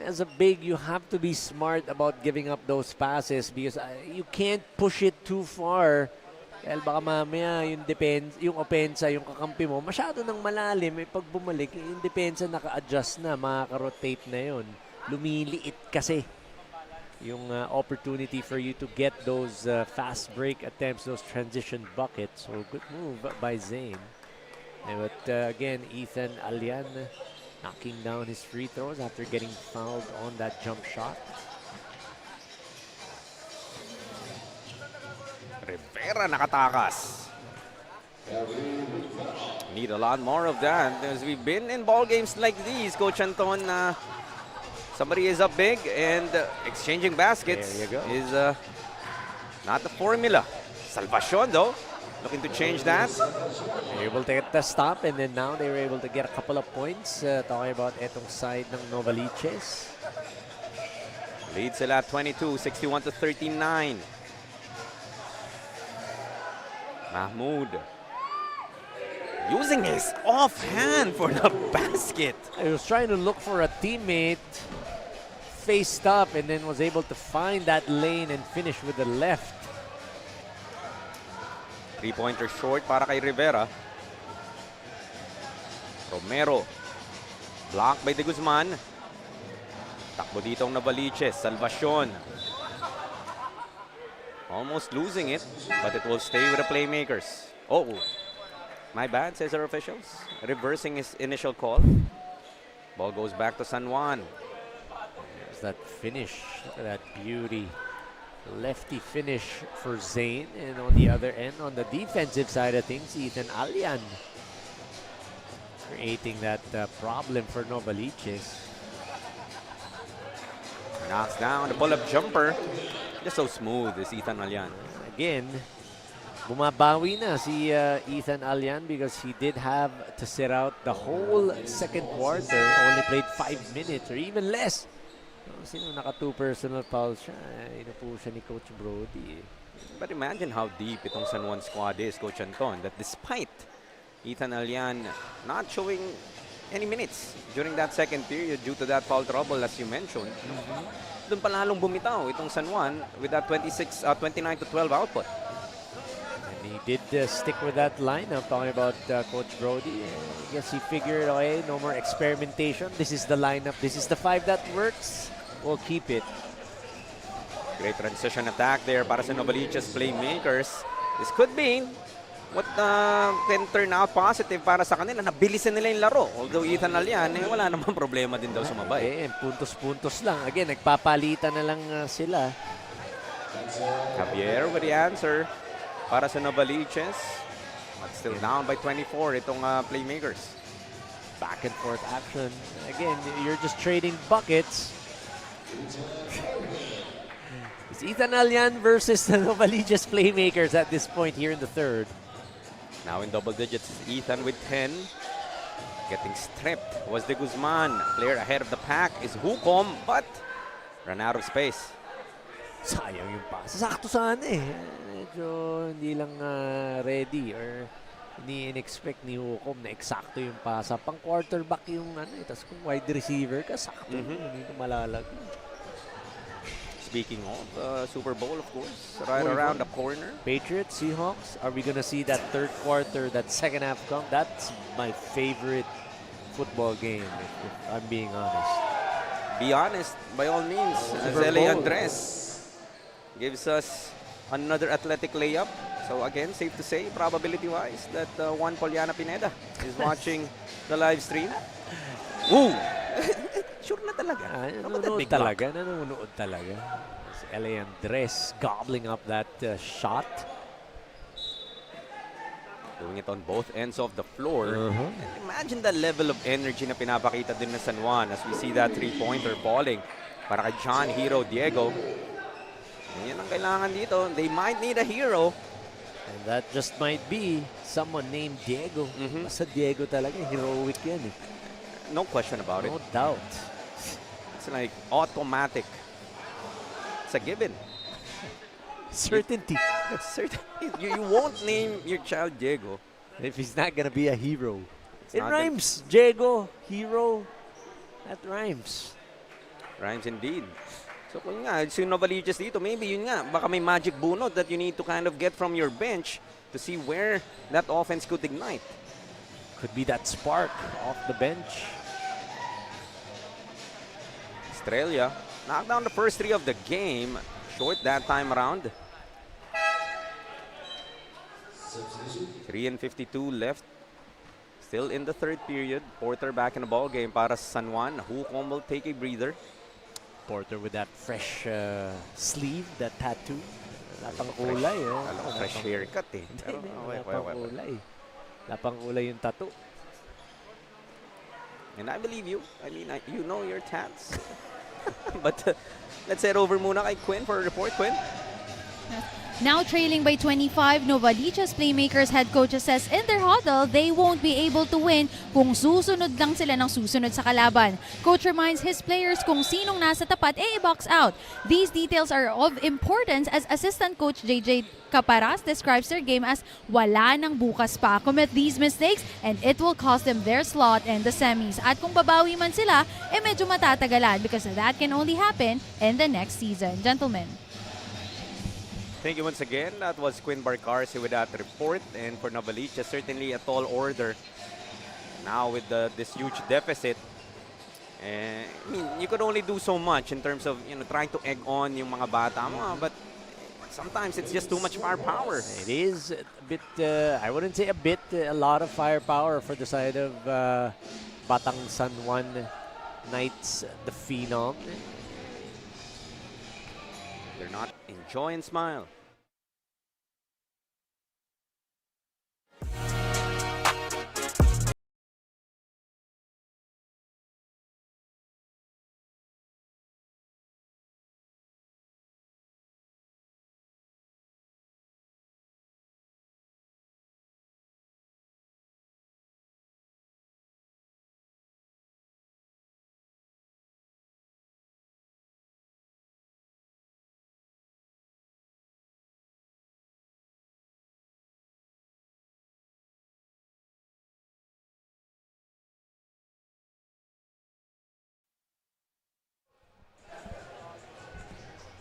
As a big, you have to be smart about giving up those passes because you can't push it too far. Dahil baka mamaya yung opensa, yung kakampi mo, masyado nang malalim. Pag bumalik, yung depensa naka-adjust na, makaka-rotate na yun. Lumiliit kasi yung opportunity for you to get those fast break attempts, those transition buckets. So good move by Zayn. But again, Ethan Alian knocking down his free throws after getting fouled on that jump shot.
Rivera nakatakas. Need a lot more of that as we've been in ball games like these, Coach Anton. Somebody is up big and exchanging baskets
There you go.
is not the formula. Salvacion though, looking to change that.
They were able to get the stop and then now they were able to get a couple of points. Talking about etong side ng Novaliches.
Lead sila at 22, 61 to 39. Mahmoud using his offhand for the basket.
He was trying to look for a teammate, faced up, and then was able to find that lane and finish with the left.
3-pointer short para kay Rivera. Romero. Blocked by De Guzman. Takbo dito ang Novaliches. Salvacion. Almost losing it, but it will stay with the playmakers. Oh, my bad, says our officials. Reversing his initial call. Ball goes back to San Juan.
There's that finish. Look at that beauty. Lefty finish for Zayn. And on the other end, on the defensive side of things, Ethan Alian creating that problem for Novaliches.
Knocks down the pull-up jumper. Just so smooth is Ethan Alyan.
Again, bumabawi na si Ethan Alyan because he did have to sit out the whole second quarter. Only played 5 minutes or even less. Sino naka 2 personal fouls siya? Inupo siya ni Coach Brody.
But imagine how deep itong San Juan squad is, Coach Anton, that despite Ethan Alyan not showing any minutes during that second period due to that foul trouble as you mentioned, doon pa lalong bumitaw itong San Juan with that 29-12 output.
And he did stick with that lineup, talking about Coach Brody. I guess he figured, okay, no more experimentation. This is the lineup. This is the 5 that works. We'll keep it.
Great transition attack there para sa Novaliches playmakers. This could be what can turn out positive para sa kanila. Nabilisan nila yung laro. Although Ethan Alyan, wala namang problema din daw sumabay.
Puntos-puntos lang. Again, nagpapalitan na lang sila.
Javier with the answer para sa Novaliches. But still down by 24 itong playmakers.
Back and forth action. Again, you're just trading buckets. It's Ethan Alyan versus the Novaliches playmakers at this point here in the third.
Now in double digits, Ethan with 10. Getting stripped was De Guzman. Player ahead of the pack is Hukom, but ran out of space.
Sayang yung pass. Sakto sana eh. Medyo hindi lang ready or hindi in-expect ni Hukom na eksakto yung pasa. Pang quarterback yung tapos kung wide receiver ka, sakto. Hindi ko malalag.
Speaking of Super Bowl, of course, right around the corner.
Patriots, Seahawks, are we gonna see that third quarter, that second half come? That's my favorite football game, if I'm being honest.
Be honest, by all means. Zele Andres gives us another athletic layup. So again, safe to say, probability-wise, that Juan Poliana Pineda is watching the live stream. Ooh! Sure na talaga.
Nanonood talaga. Nanonood talaga. Si L.A. Andres gobbling up that shot.
Doing it on both ends of the floor. And imagine the level of energy na pinapakita din ng San Juan as we see that three-pointer falling para kay John Hero Diego. Yan ang kailangan dito. They might need a hero.
And that just might be someone named Diego. Basta Diego talaga. Heroic yan eh.
No question about it.
No doubt.
It's like automatic. It's a given.
Certainty.
You won't name your child Diego
if he's not gonna be a hero. It
not
rhymes. Diego, hero. That rhymes.
Rhymes indeed. So kung nga, si Novaliches dito, maybe yun nga, baka may magic bunot that you need to kind of get from your bench to see where that offense could ignite.
Could be that spark off the bench.
Australia knocked down the first 3 of the game. Short that time around. 3:52 left. Still in the third period. Porter back in the ball game para sa San Juan. Hukom will take a breather.
Porter with that fresh sleeve, that tattoo. Lapang kulay.
Fresh haircut eh.
Lapang kulay. Lapang kulay yung tattoo.
And I believe you. I mean, you know your tats. But let's head over muna kay Quinn for a report. Quinn?
Now trailing by 25, Novaliches playmakers head coach says in their huddle, they won't be able to win kung susunod lang sila ng susunod sa kalaban. Coach reminds his players kung sinong nasa tapat, i-box out. These details are of importance as assistant coach JJ Caparas describes their game as wala nang bukas pa. Commit these mistakes and it will cost them their slot in the semis. At kung babawi man sila, medyo matatagalan because that can only happen in the next season. Gentlemen.
Thank you once again. That was Quinn Barcarsi with that report. And for Novaliches, certainly a tall order. Now with this huge deficit, I mean, you could only do so much in terms of trying to egg on yung mga bata mo, but sometimes it's just too much firepower.
It is a bit, I wouldn't say a bit, a lot of firepower for the side of Batang San Juan Knights, the Phenom.
They're not enjoy and smile.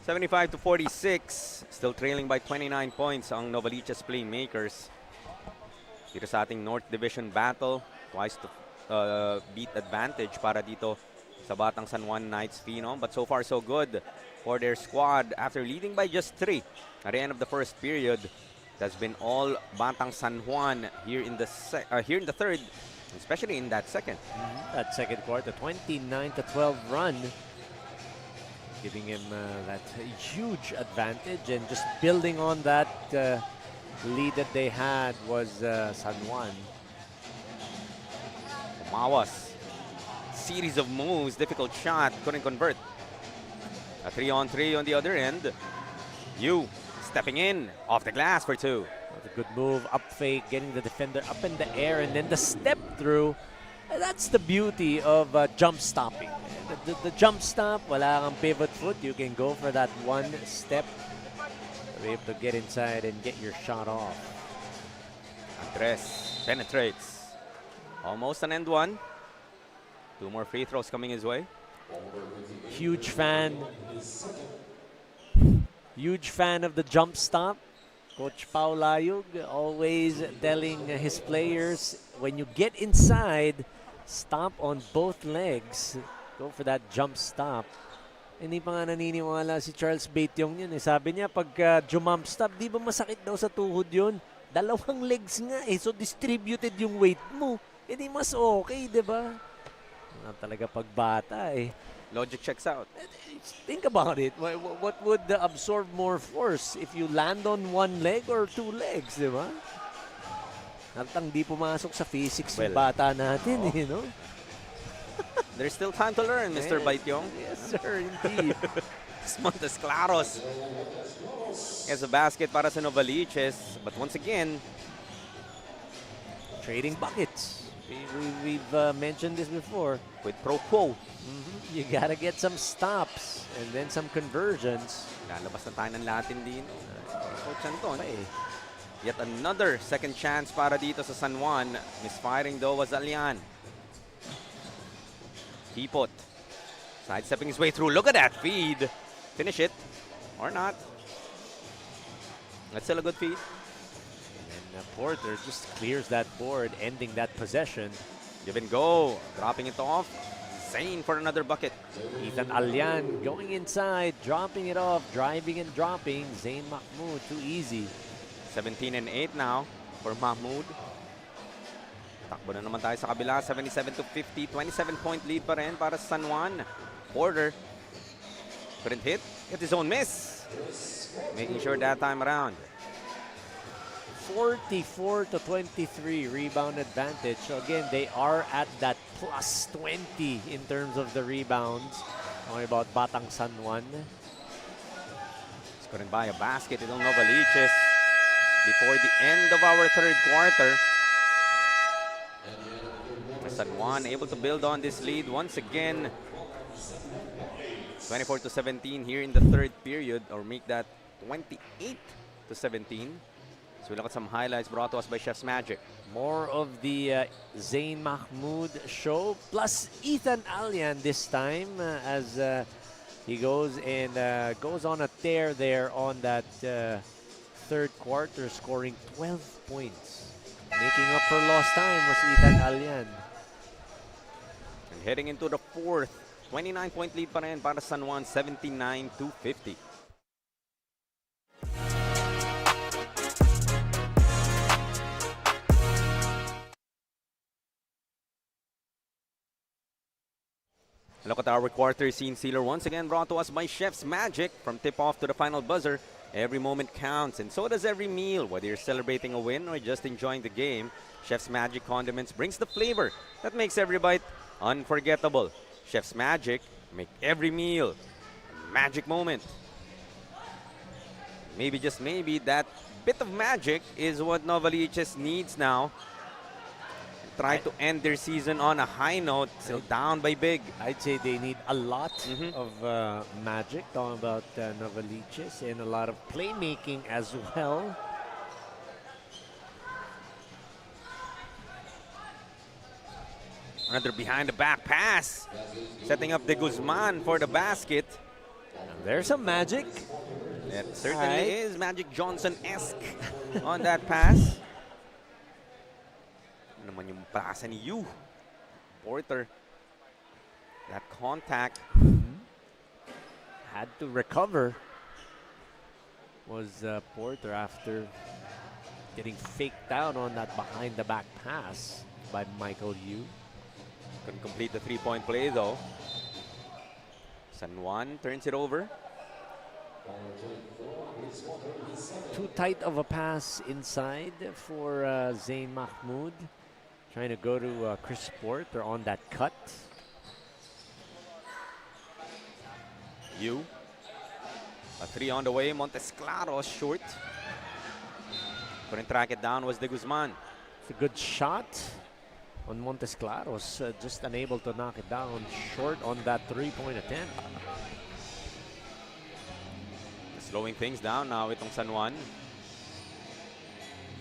75 to 46. Still trailing by 29 points ang Novaliches playmakers. Dito sa ating North Division battle, twice to beat advantage para dito sa Batang San Juan Knights Phenom. But so far so good for their squad after leading by just 3 at the end of the first period. That's been all Batang San Juan here in the third, especially in that second.
That second quarter, 29-12 run, giving him that huge advantage, and just building on that lead that they had was San Juan.
Mawas, series of moves, difficult shot, couldn't convert. A 3-on-3 on the other end. Yu stepping in, off the glass for 2.
A good move, up fake, getting the defender up in the air, and then the step through. That's the beauty of jump stopping. The jump stop, wala kang pivot foot, you can go for that one step. Be able to get inside and get your shot off.
Andres penetrates. Almost an end one. 2 more free throws coming his way.
Huge fan of the jump stop. Coach Pao Layug always telling his players, when you get inside, stop on both legs. Go for that jump stop. Hindi pa nga naniniwala si Charles Batyong yun. Sabi niya, pag jump stop, di ba masakit daw sa tuhod yun? 2 legs nga eh. So distributed yung weight mo. Hindi mas okay, di ba? Talaga pagbata eh.
Logic checks out.
Think about it. What would absorb more force if you land on 1 leg or 2 legs, di ba? Natang di pumasok sa physics yung bata natin, you know?
There's still time to learn, Mr. Baityong.
Yes, sir, indeed.
Montes Claros has a basket para sa Novaliches. But once again,
trading buckets. We've mentioned this before.
with pro quo.
You gotta get some stops and then some conversions.
Lalabas na tayo ng Latin din. Coach Anton. Yet another second chance para dito sa San Juan. Misfiring though was Alian. Tipot. Sidestepping his way through. Look at that feed. Finish it. Or not. That's still a good feed.
And Porter just clears that board, ending that possession.
Give and go. Dropping it off. Zane for another bucket.
Ethan Alian going inside, dropping it off, driving and dropping. Zane Mahmoud, too easy.
17 and 8 now for Mahmoud. Takbo na naman tayo sa kabila. 77 to 50. 27-point lead pa rin para sa San Juan. Porter couldn't hit. Get his own miss. Making sure that time around.
44 to 23 rebound advantage. So again, they are at that plus 20 in terms of the rebounds. Talking about Batang San Juan.
Couldn't buy a basket. It'll Novaliches before the end of our third quarter. San Juan able to build on this lead once again. 24 to 17 here in the third period, or make that 28 to 17. So we look at some highlights brought to us by Chef's Magic.
More of the Zane Mahmoud show, plus Ethan Alian this time as he goes and goes on a tear there on that third quarter, scoring 12 points. Making up for lost time was Ethan Alian.
And heading into the fourth, 29-point lead pa rin para San Juan, 79 to 50. Look at our quarter scene sealer once again brought to us by Chef's Magic. From tip-off to the final buzzer, every moment counts, and so does every meal. Whether you're celebrating a win or just enjoying the game, Chef's Magic condiments brings the flavor that makes every bite unforgettable. Chef's Magic, make every meal a magic moment. Maybe, just maybe, that bit of magic is what Novaliches needs now. Try to end their season on a high note, still down by big.
I'd say they need a lot of magic, talking about Novaliches, and a lot of playmaking as well.
Another behind the back pass. Setting up De Guzman for the basket.
There's some magic.
It certainly
Alright.
is Magic Johnson-esque on that pass. Ano naman yung pasa ni Yu. Porter. That contact.
Had to recover. Was Porter after getting faked out on that behind the back pass by Michael Yu.
Couldn't complete the three-point play though. San Juan turns it over.
Too tight of a pass inside for Zain Mahmoud. Trying to go to Chris Porter on that cut.
Yu. A three on the way. Montes Claros short. Couldn't track it down was De Guzman.
It's a good shot on Montes Claros. Just unable to knock it down short on that three-point attempt.
Slowing things down now itong San Juan.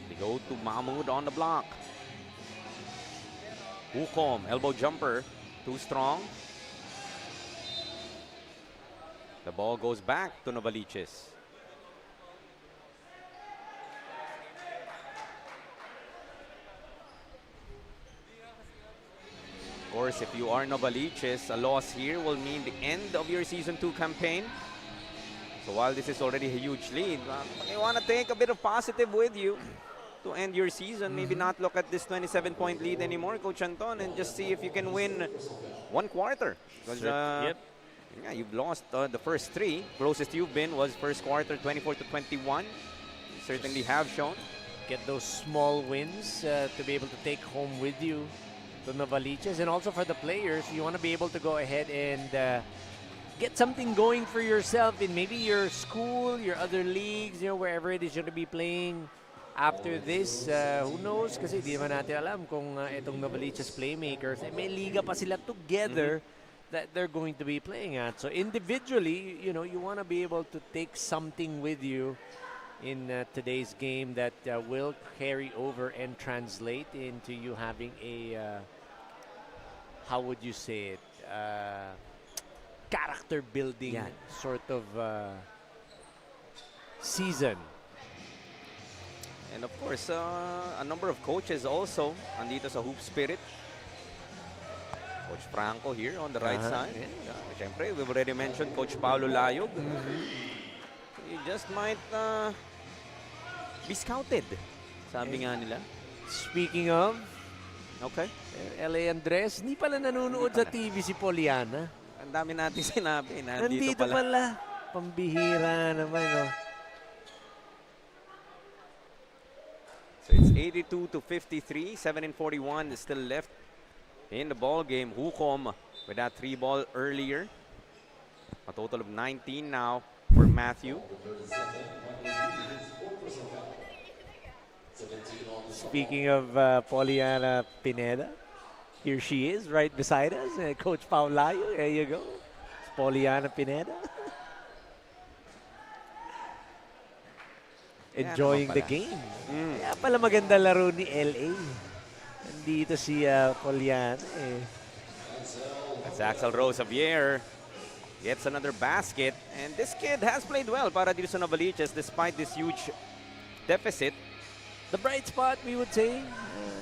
They go to Mahmoud on the block. Hukom, elbow jumper, too strong. The ball goes back to Novaliches. Of course, if you are Novaliches, a loss here will mean the end of your Season 2 campaign. So while this is already a huge lead, you want to take a bit of positive with you to end your season. Maybe not look at this 27-point lead anymore, Coach Anton, and just see if you can win one quarter. Because
Yep.
yeah, you've lost the first three. Closest you've been was first quarter, 24-21. You certainly have shown.
Get those small wins to be able to take home with you to Novaliches. And also for the players, you want to be able to go ahead and get something going for yourself in maybe your school, your other leagues, wherever it is you're going to be playing after this. Who knows? Kasi di naman natin alam kung itong Novaliches Playmakers, may liga pa sila together that they're going to be playing at. So individually, you want to be able to take something with you in today's game that will carry over and translate into you having a, how would you say it? Character building sort of season.
And of course, a number of coaches also andito sa Hoop Spirit. Coach Franco here on the right side. Siyempre, we've already mentioned Coach Paulo Layog. You just might be scouted, sabi nga nila.
Speaking of,
Okay.
LA Andres, hindi pala nanonood sa TV si Poliana.
Ang dami natin sinabi.
Nandito
Nandito pala.
pala. Pambihira naman, oh.
So it's 82-53. 7:41 is still left in the ball game. Hukom with that three ball earlier. A total of 19 now for Matthew.
Speaking of Poliana Pineda, here she is right beside us. Coach Paulayo, there you go. It's Poliana Pineda. Enjoying the game. Kaya pala maganda laro ni LA. Nandito si Poliana.
That's Axel Rosavier. Gets another basket. And this kid has played well para dito sa Novaliches despite this huge deficit.
The bright spot, we would say,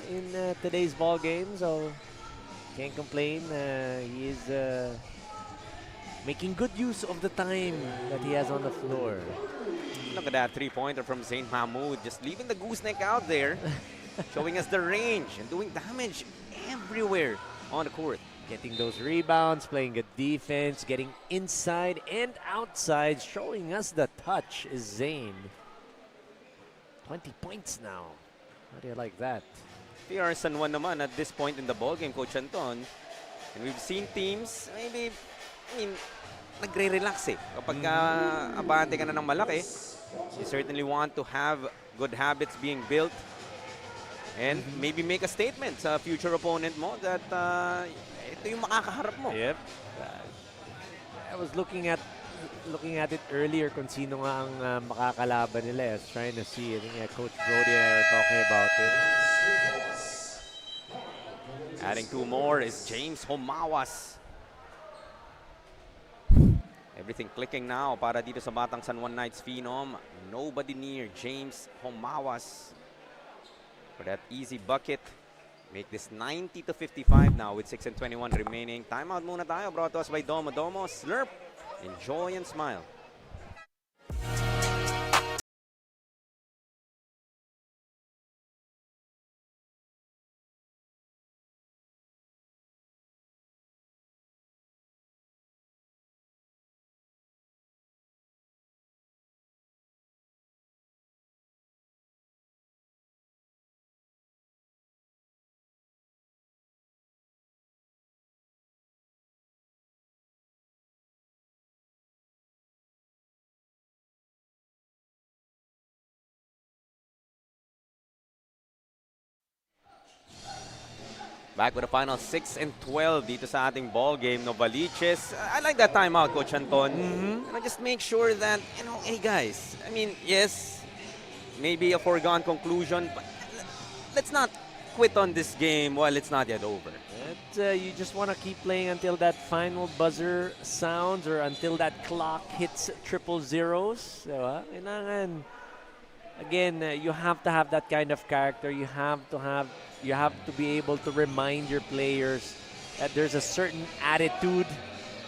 in today's ball game. So, can't complain. He is making good use of the time that he has on the floor.
Look at that three-pointer from Zain Mahmoud. Just leaving the gooseneck out there. Showing us the range and doing damage everywhere on the court.
Getting those rebounds, playing good defense, getting inside and outside. Showing us the touch is Zain. 20 points now. How do you like that?
PR San Juan naman at this point in the ballgame, Coach Anton. And we've seen teams, maybe, nagre-relax eh. Kapag abante ka na ng malaki, you certainly want to have good habits being built and maybe make a statement sa future opponent mo that ito yung makakaharap mo.
Yep. I was looking at it earlier kung sino nga ang makakalaban nila. I was trying to see. I think Coach Brody and I were talking about it.
Adding two more is James Homawas. Everything clicking now para dito sa batang San Juan Knights Phenom. Nobody near James Homawas for that easy bucket. Make this 90-55 now with 6:21 remaining. Timeout muna tayo. Brought to us by Domo Domo. Slurp, enjoy and smile. Back with the final 6 and 12 dito sa ating ball game. Novaliches. I like that timeout, Coach Anton. And just make sure that, hey guys, I mean, yes, maybe a foregone conclusion, but let's not quit on this game while it's not yet over.
You just want to keep playing until that final buzzer sounds or until that clock hits triple zeros. Diba? Kailangan, again, you have to have that kind of character. You have to be able to remind your players that there's a certain attitude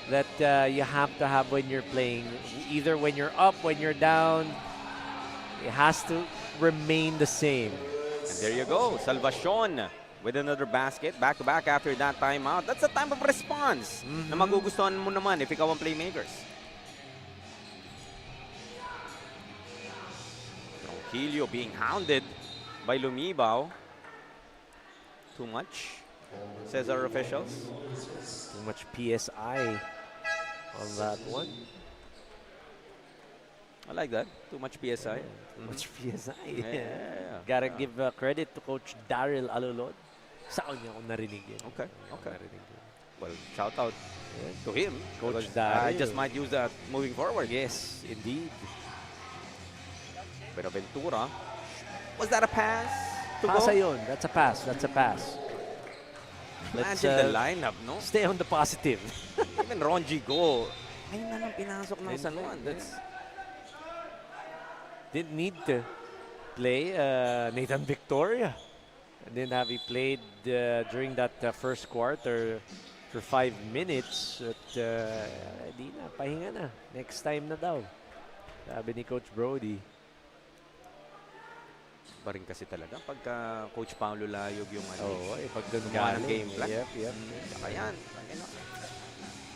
that you have to have when you're playing. Either when you're up, when you're down, it has to remain the same.
And there you go, Salvacion with another basket. Back-to-back after that timeout. That's a time of response na magugustuhan mo naman if ikaw ang playmakers. Tronquillo being hounded by Lumibaw. Too much, says our officials.
Too much PSI on that one.
I like that. Too much PSI.
Too much PSI.
Yeah.
Gotta give credit to Coach Daryl Alulod. Saan niya ako narinig yun?
Okay. Well, shout out to him.
Coach
because
Daryl.
I just might use that moving forward.
Yes, indeed.
Pero Ventura, was that a pass?
Pasa yun. That's a pass. Let's
Imagine the lineup, no?
stay on the positive.
Even Ronji Go, ayun na lang pinasok ng San Juan.
Didn't need to play Nathan Victoria. And then have he played during that first quarter for 5 minutes. At di na, pahinga na. Next time na daw. Sabi ni Coach Brody.
Pa rin kasi talaga pagka Coach Paulo Layog yung
pag ganun
gumawa ng game plan.
Yep.
Saka yan.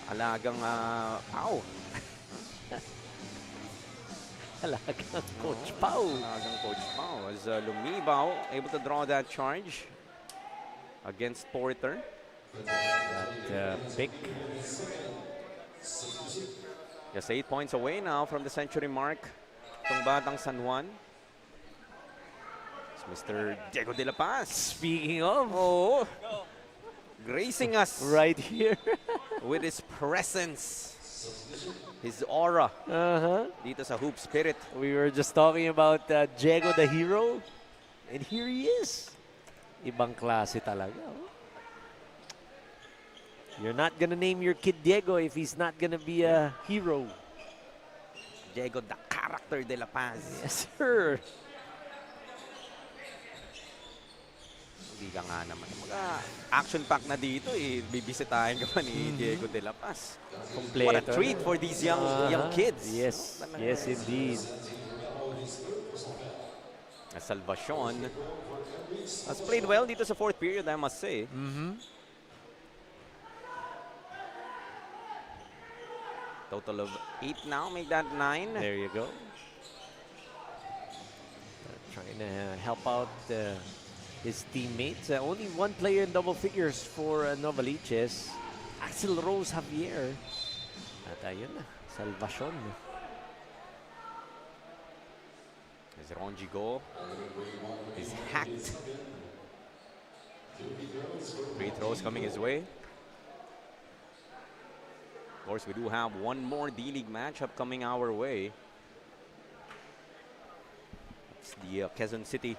Alagang Pau.
Alagang Coach Pau.
Alagang Coach Pau. As Lumibaw able to draw that charge against Porter.
That pick.
Just 8 points away now from the century mark. Itong batang San Juan. Mr. Diego de la Paz.
Speaking of.
Oh, gracing us
Right here.
with his presence, his aura dito sa Hoop Spirit.
We were just talking about Diego the Hero. And here he is. Ibang klase talaga. Oh. You're not gonna name your kid Diego if he's not gonna be a hero.
Diego the character de la Paz.
Yes, sir.
Hindi ka nga naman. Action-pack na dito eh. Bibisitahin ka pa ni Diego de la Paz.
Kompleto.
What a treat for these young kids.
Yes, yes indeed.
Salvacion has played well dito sa fourth period, I must say. Total of 8 now, make that 9.
There you go. Trying to help out his teammates. Only one player in double figures for Novaliches. Axel Rose Javier. At ayun na, Salvacion.
As Ronji Go is hacked. Free throws coming his way. Of course, we do have one more D-League matchup coming our way. It's the Quezon City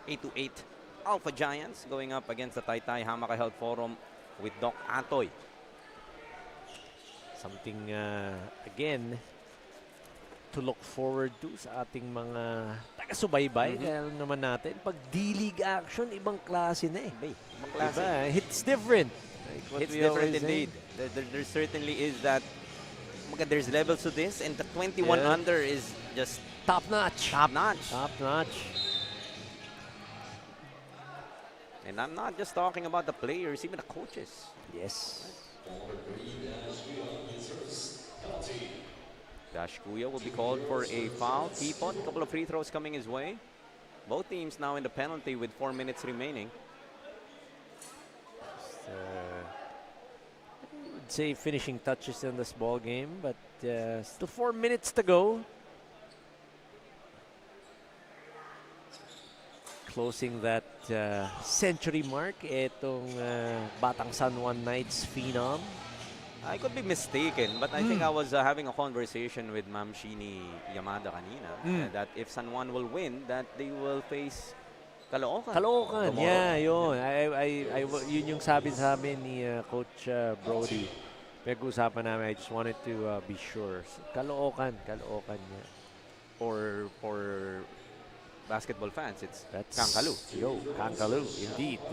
8-8 Alpha Giants going up against the Taytay Hamaka Health Forum with Doc Atoy.
Something, again, to look forward to sa ating mga taga-subaybay. Kaya alam naman natin, pag D-League action, ibang klase na eh.
Ibang klase.
Diba? It's different. Like what
It's
we
different
always say.
indeed. There certainly is that. There's levels to this, and the 21
Yeah.
under is just
Top notch.
top notch.
Top notch.
And I'm not just talking about the players, even the coaches.
Yes.
Dash Kuya will be called for a foul. Keepon, a couple of free throws coming his way. Both teams now in the penalty with 4 minutes remaining.
I would say finishing touches in this ball game, but still 4 minutes to go. Closing that century mark, itong Batang San Juan Knights phenom.
I could be mistaken, but I think I was having a conversation with Ma'am Shini Yamada kanina that if San Juan will win, that they will face Caloocan.
Caloocan,
tomorrow.
yeah, yun. Yun yung sabi sa amin ni Coach Brody. Pag-usapan namin, I just wanted to be sure. Caloocan, yeah.
For basketball fans, it's
That's
Kankalu.
Yo, Kankalu, indeed.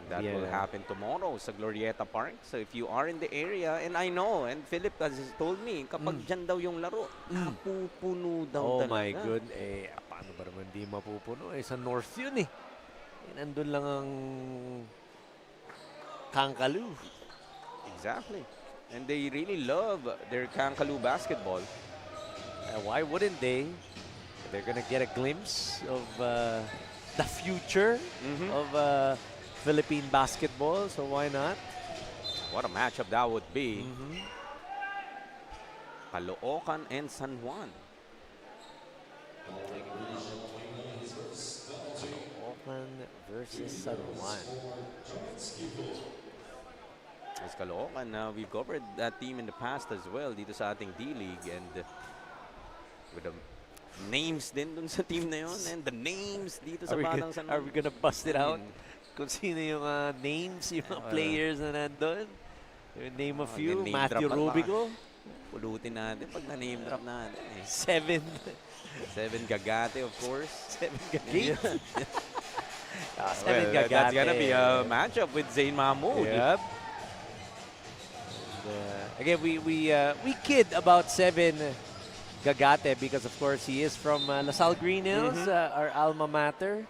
That will happen tomorrow sa Glorieta Park. So if you are in the area, and I know, and Philip has told me, kapag dyan daw yung laro, napupuno daw
Oh
talaga.
my God. Eh, paano ba naman di mapupuno? Eh, sa North yun eh. Nandun lang ang Kankalu.
Exactly. And they really love their Kankalu basketball.
Why wouldn't they? They're gonna get a glimpse of the future of Philippine basketball, so why not?
What a matchup that would be. Caloocan and San Juan.
Caloocan versus San Juan.
As Caloocan, we've covered that team in the past as well dito sa ating D-League, and with the names din dun sa team na yun, and the names dito sa Batang San Juan.
Are we gonna bust it out? Kung sino yung names, yung mga players na nandun? Name a few.
name
Matthew
drop pa.
Rubico.
Pulutin natin pag na-name drop natin. Eh.
7
Gagate, of course.
Gagate.
Well, that's gonna be a matchup with Zayn Mahmoud.
Yep. Again, we kid about 7 Gagate because of course he is from LaSalle Green Hills, our alma mater.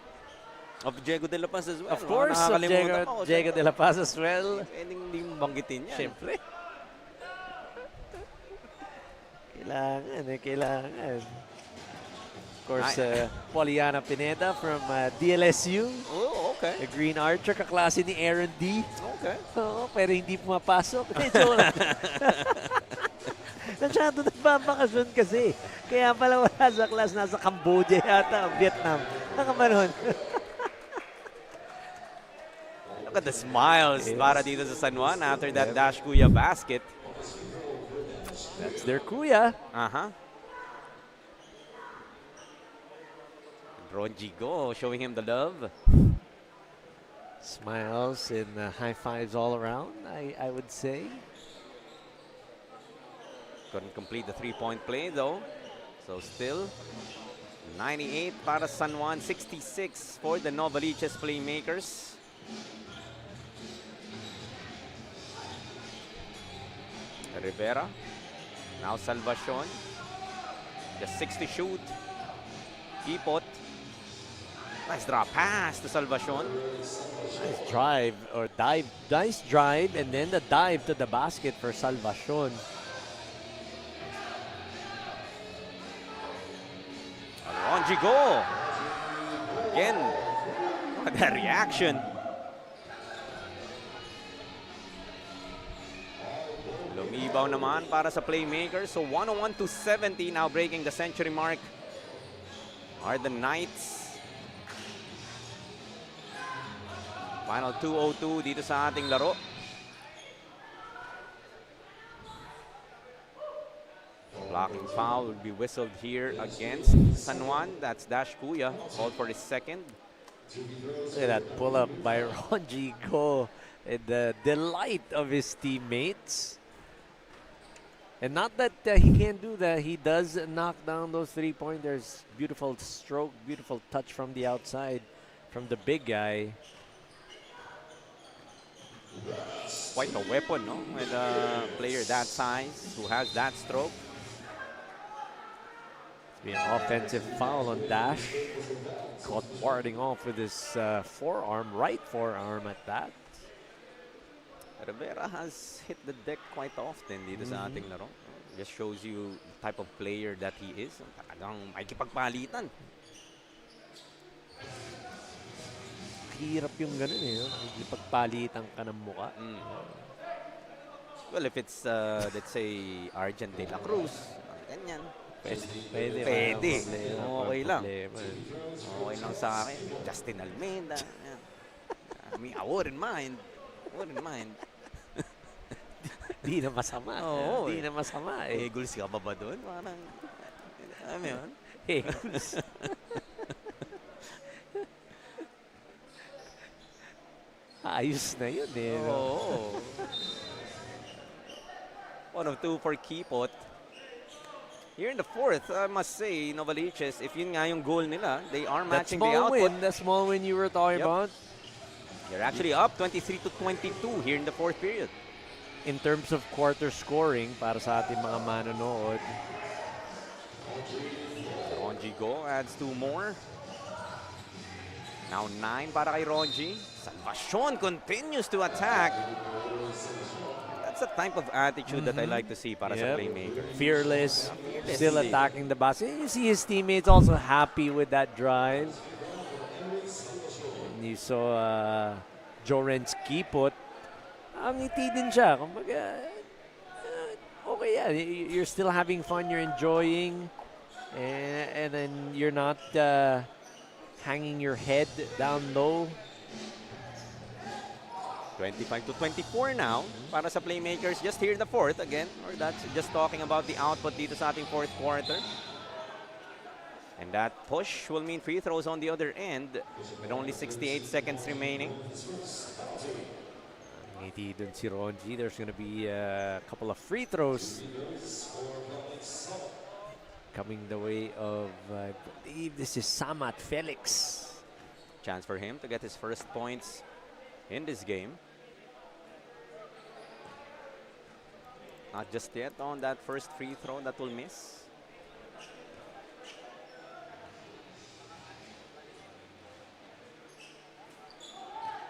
Of Diego de la Paz as well.
Of course, of Diego de la Paz as well.
Pwedeng hindi mo banggitin yan.
Siyempre. Kailangan. Of course, Poliana Pineda from DLSU.
Oh, okay.
A Green Archer, kaklase ni Aaron D.
Okay.
Oo, pero hindi pumapasok. Medyo Nasyado nagbabakasyon kasi. Kaya pala wala sa class, nasa Cambodia yata, Vietnam. Nakamanon.
Look at the smiles para dito sa San Juan after that Dash Kuya basket.
That's their kuya.
Ron Gigo showing him the love.
Smiles and high fives all around, I would say.
Couldn't complete the three-point play though. So still 98 para San Juan, 66 for the Novaliches playmakers. Rivera. Now Salvacion. Just 60 shoot. Ipot. Nice drop pass to Salvacion.
Nice drive or dive. Nice drive and then the dive to the basket for Salvacion.
Ronji go. Again. Look at that reaction. Lumibaw naman para sa playmakers. So 101 to 70 now breaking the century mark are the Knights. Final 2:02 dito sa ating laro. Blocking foul will be whistled here against San Juan. That's Dash Kuya, called for his second.
Look at that pull up by Ronji Go and the delight of his teammates. And not that he can't do that, he does knock down those 3-pointers. Beautiful stroke, beautiful touch from the outside from the big guy.
Quite a weapon, no? With a player that size who has that stroke.
It's been an offensive foul on Dash. Caught warding off with his forearm, right forearm at that.
Rivera has hit the deck quite often dito sa ating laro. Just shows you the type of player that he is. Talagang makikipagpalitan.
Hirap yung ganun eh. Pagpalitan ka ng muka.
Well, if it's, let's say, Argent de la Cruz, ganyan.
Pwede.
Pwede.
Problema,
Okay lang.
problema.
Okay lang sa akin. Justin Almeida. Yan. I mean, I wouldn't mind. Wouldn't mind.
Di na masama.
Oo,
Di na masama eh.
Eagles ka pa ba doon? Parang, alam mo yun?
Eagles. Ayos na yun eh. No?
Oo. 1 of 2 for Kipot. Here in the fourth, I must say, Novaliches, if yun nga yung goal nila, they are
That
matching the
small
output.
win, the small win you were talking
Yep.
about.
They're actually up 23-22 here in the fourth period.
In terms of quarter scoring para sa ating mga manonood.
Ronji Go adds 2 more. Now 9 para kay Ronji. Salvacion continues to attack. That's the type of attitude that I like to see para sa
Yep.
playmaker.
Fearless,
Fearless
still
indeed.
attacking the basket. You see his teammates also happy with that drive. And you saw Joren's Kipot. Ngiti din siya. Kumbaga, okay yan. You're still having fun, you're enjoying, and then you're not hanging your head down low.
25-24 now para sa playmakers. Just here in the fourth again. Or that's just talking about the output dito sa ating fourth quarter. And that push will mean free throws on the other end with only 68 seconds remaining.
Ngiti dun si Ronji. There's gonna be a couple of free throws coming the way of, I believe this is Samat Felix.
Chance for him to get his first points in this game. Not just yet on that first free throw that will miss.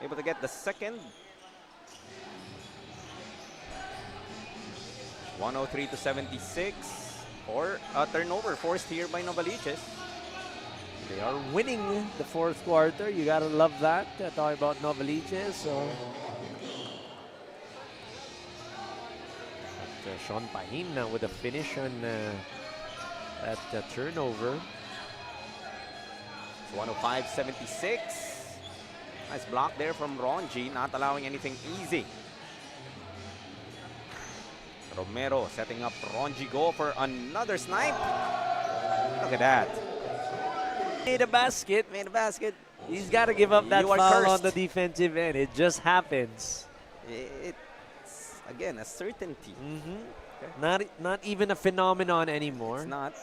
Able to get the second. 103-76. Or a turnover forced here by Novaliches.
They are winning the fourth quarter. You gotta love that. Talking about Novaliches. So. Sean Pahin now with a finish on that turnover.
105-76. Nice block there from Ronji, not allowing anything easy. Romero setting up Ronji Go for another snipe. Look at that.
Made a basket.
Made a basket.
He's got to give up that
You are
foul on
cursed.
the defensive end. It just happens.
It's, again, a certainty.
Not even a phenomenon anymore.
It's not.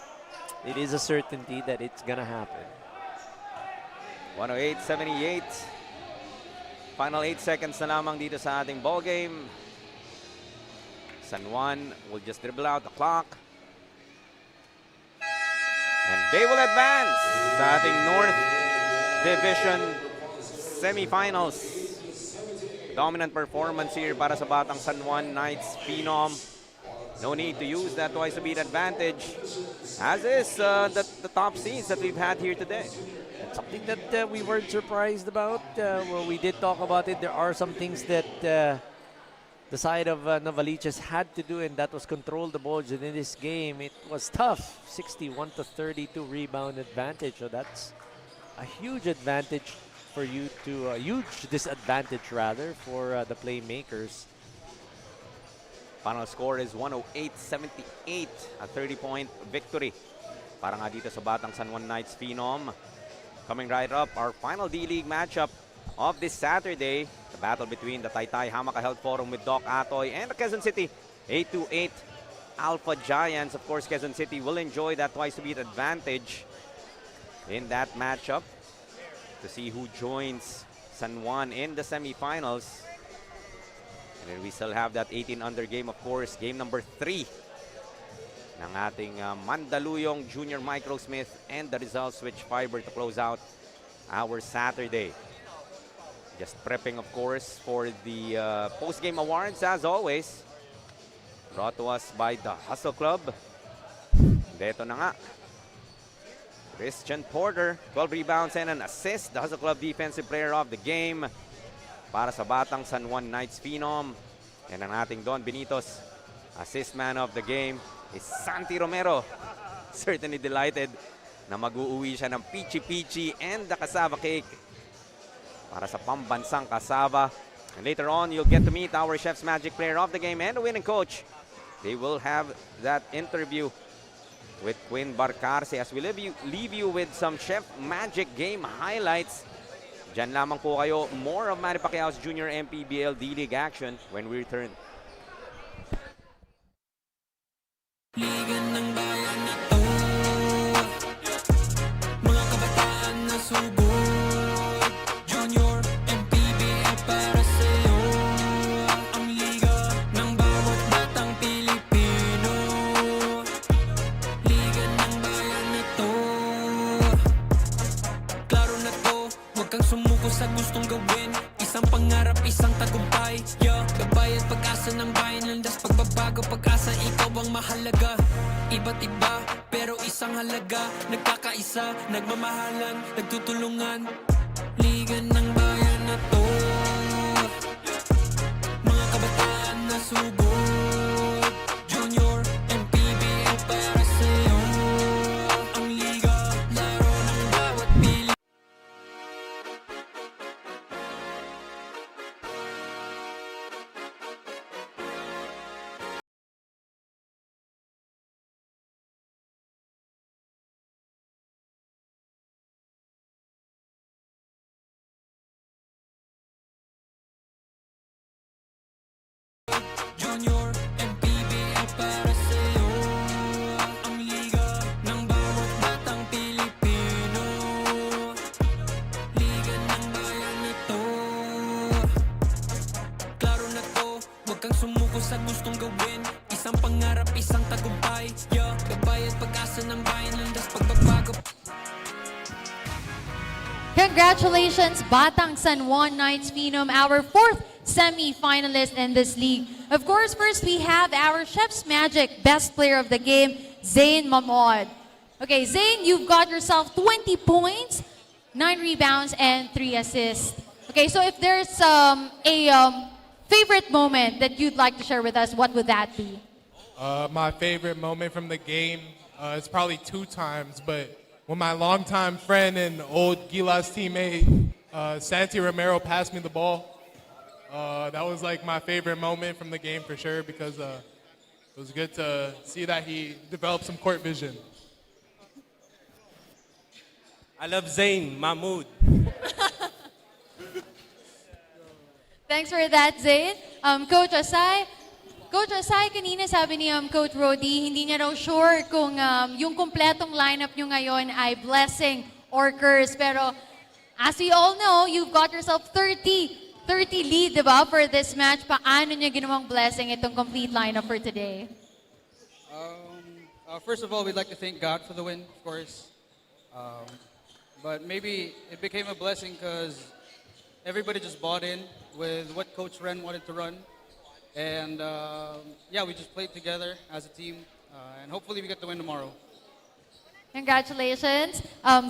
It is a certainty that it's gonna happen.
108-78. Final 8 seconds na lamang dito sa ating ball game. San Juan will just dribble out the clock. And they will advance sa ating North Division semifinals. Dominant performance here para sa batang San Juan Knights Phenom. No need to use that twice to beat advantage, as is the top seeds that we've had here today.
Something that we weren't surprised about. Well, we did talk about it. There are some things that the side of Novaliches had to do, and that was control the ball. And in this game, it was tough. 61-32 rebound advantage. So that's a huge advantage for you to, huge disadvantage rather for the playmakers.
Final score is 108-78, a 30-point victory para nga dito sa batang San Juan Knights Phenom. Coming right up, our final D-League matchup of this Saturday. The battle between the Taytay Hamaka Health Forum with Doc Atoy and the Quezon City 828 Alpha Giants. Of course, Quezon City will enjoy that twice-to-beat advantage in that matchup to see who joins San Juan in the semifinals. And then we still have that 18-under game, of course, game number 3 ng ating Mandaluyong Junior Microsmith and the Rizal Switch Fiber to close out our Saturday. Just prepping, of course, for the post-game awards as always. Brought to us by the Hustle Club. Dito na nga. Christian Porter, 12 rebounds and an assist. The Hustle Club Defensive Player of the Game para sa batang San Juan Knights Phenom. And ang ating Don Benitos, Assist Man of the Game is Santi Romero. Certainly delighted na mag-uuwi siya ng Pichi-Pichi and the Cassava Cake para sa pambansang Cassava. And later on, you'll get to meet our Chef's Magic Player of the Game and the winning coach. They will have that interview with Quinn Barcarce as we leave you with some Chef Magic game highlights. Diyan lamang po kayo. More of Manny Pacquiao's Junior MPBL D-League action when we return.
Liga ng bayan na to, mga kabataan na subok, Junior MPBL para sa'yo. Ang liga ng bawat batang Pilipino, liga ng bayan na to. Klaro na to, huwag kang sumuko sa gustong gawin. Isang pangarap, isang tagumpay, yeah. Gabay at pag-asa ng bayan, landas pagbabago, pag-asa, ikaw ang mahalaga. Iba't iba, pero isang halaga. Nagkakaisa, nagmamahalan, nagtutulungan. Liga ng bayan na to, mga kabataan na subok, Junior MPBL para sa'yo. Ang liga, laro ng bawat Pilipino. Junior MPBL para sa'yo. Ang liga ng bawat batang Pilipino, liga ng bayan na to. Klaro na to, huwag kang sumuko sa gustong gawin. Isang pangarap, isang tagumpay, yeah. Gabay at pag-asa ng bayan, landas pagbabago.
Congratulations, Batang San Juan Knights Phenom, our 4th semi-finalist in this league. Of course, first we have our Chef's Magic Best Player of the Game, Zayn Mamod. Okay, Zayn, you've got yourself 20 points, 9 rebounds, and 3 assists. Okay, so if there's a favorite moment that you'd like to share with us, what would that be?
My favorite moment from the game is probably 2 times, but when my longtime friend and old Gilas teammate, Santi Romero, passed me the ball. That was like my favorite moment from the game for sure because it was good to see that he developed some court vision.
I love Zayn Mahmood.
Thanks for that, Zayn. Coach Asai, kanina sabi ni Coach Rody, hindi niya raw sure kung yung kompletong lineup nyo ngayon ay blessing or curse. Pero as we all know, you've got yourself 30 lead, diba, for this match. Paano niya ginawang blessing itong complete lineup for today?
First of all, we'd like to thank God for the win, of course. But maybe it became a blessing because everybody just bought in with what Coach Ren wanted to run. And yeah, we just played together as a team. And hopefully we get the win tomorrow.
Congratulations,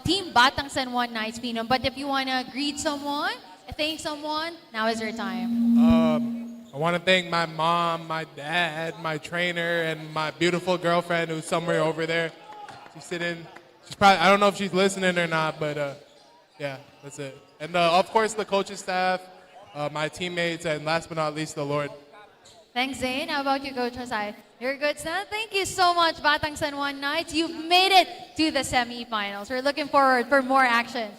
Team Batang San Juan Knights Phenom. But if you want to greet someone, thank someone, now is your time.
I want to thank my mom, my dad, my trainer, and my beautiful girlfriend who's somewhere over there. She's sitting. She's probably, I don't know if she's listening or not, but yeah, that's it. And of course the coaching staff, my teammates, and last but not least, the Lord.
Thanks, Zayn. How about you, Coach Josai? You're good, son. Thank you so much, Batang San Juan Knights. You've made it to the semifinals. We're looking forward for more action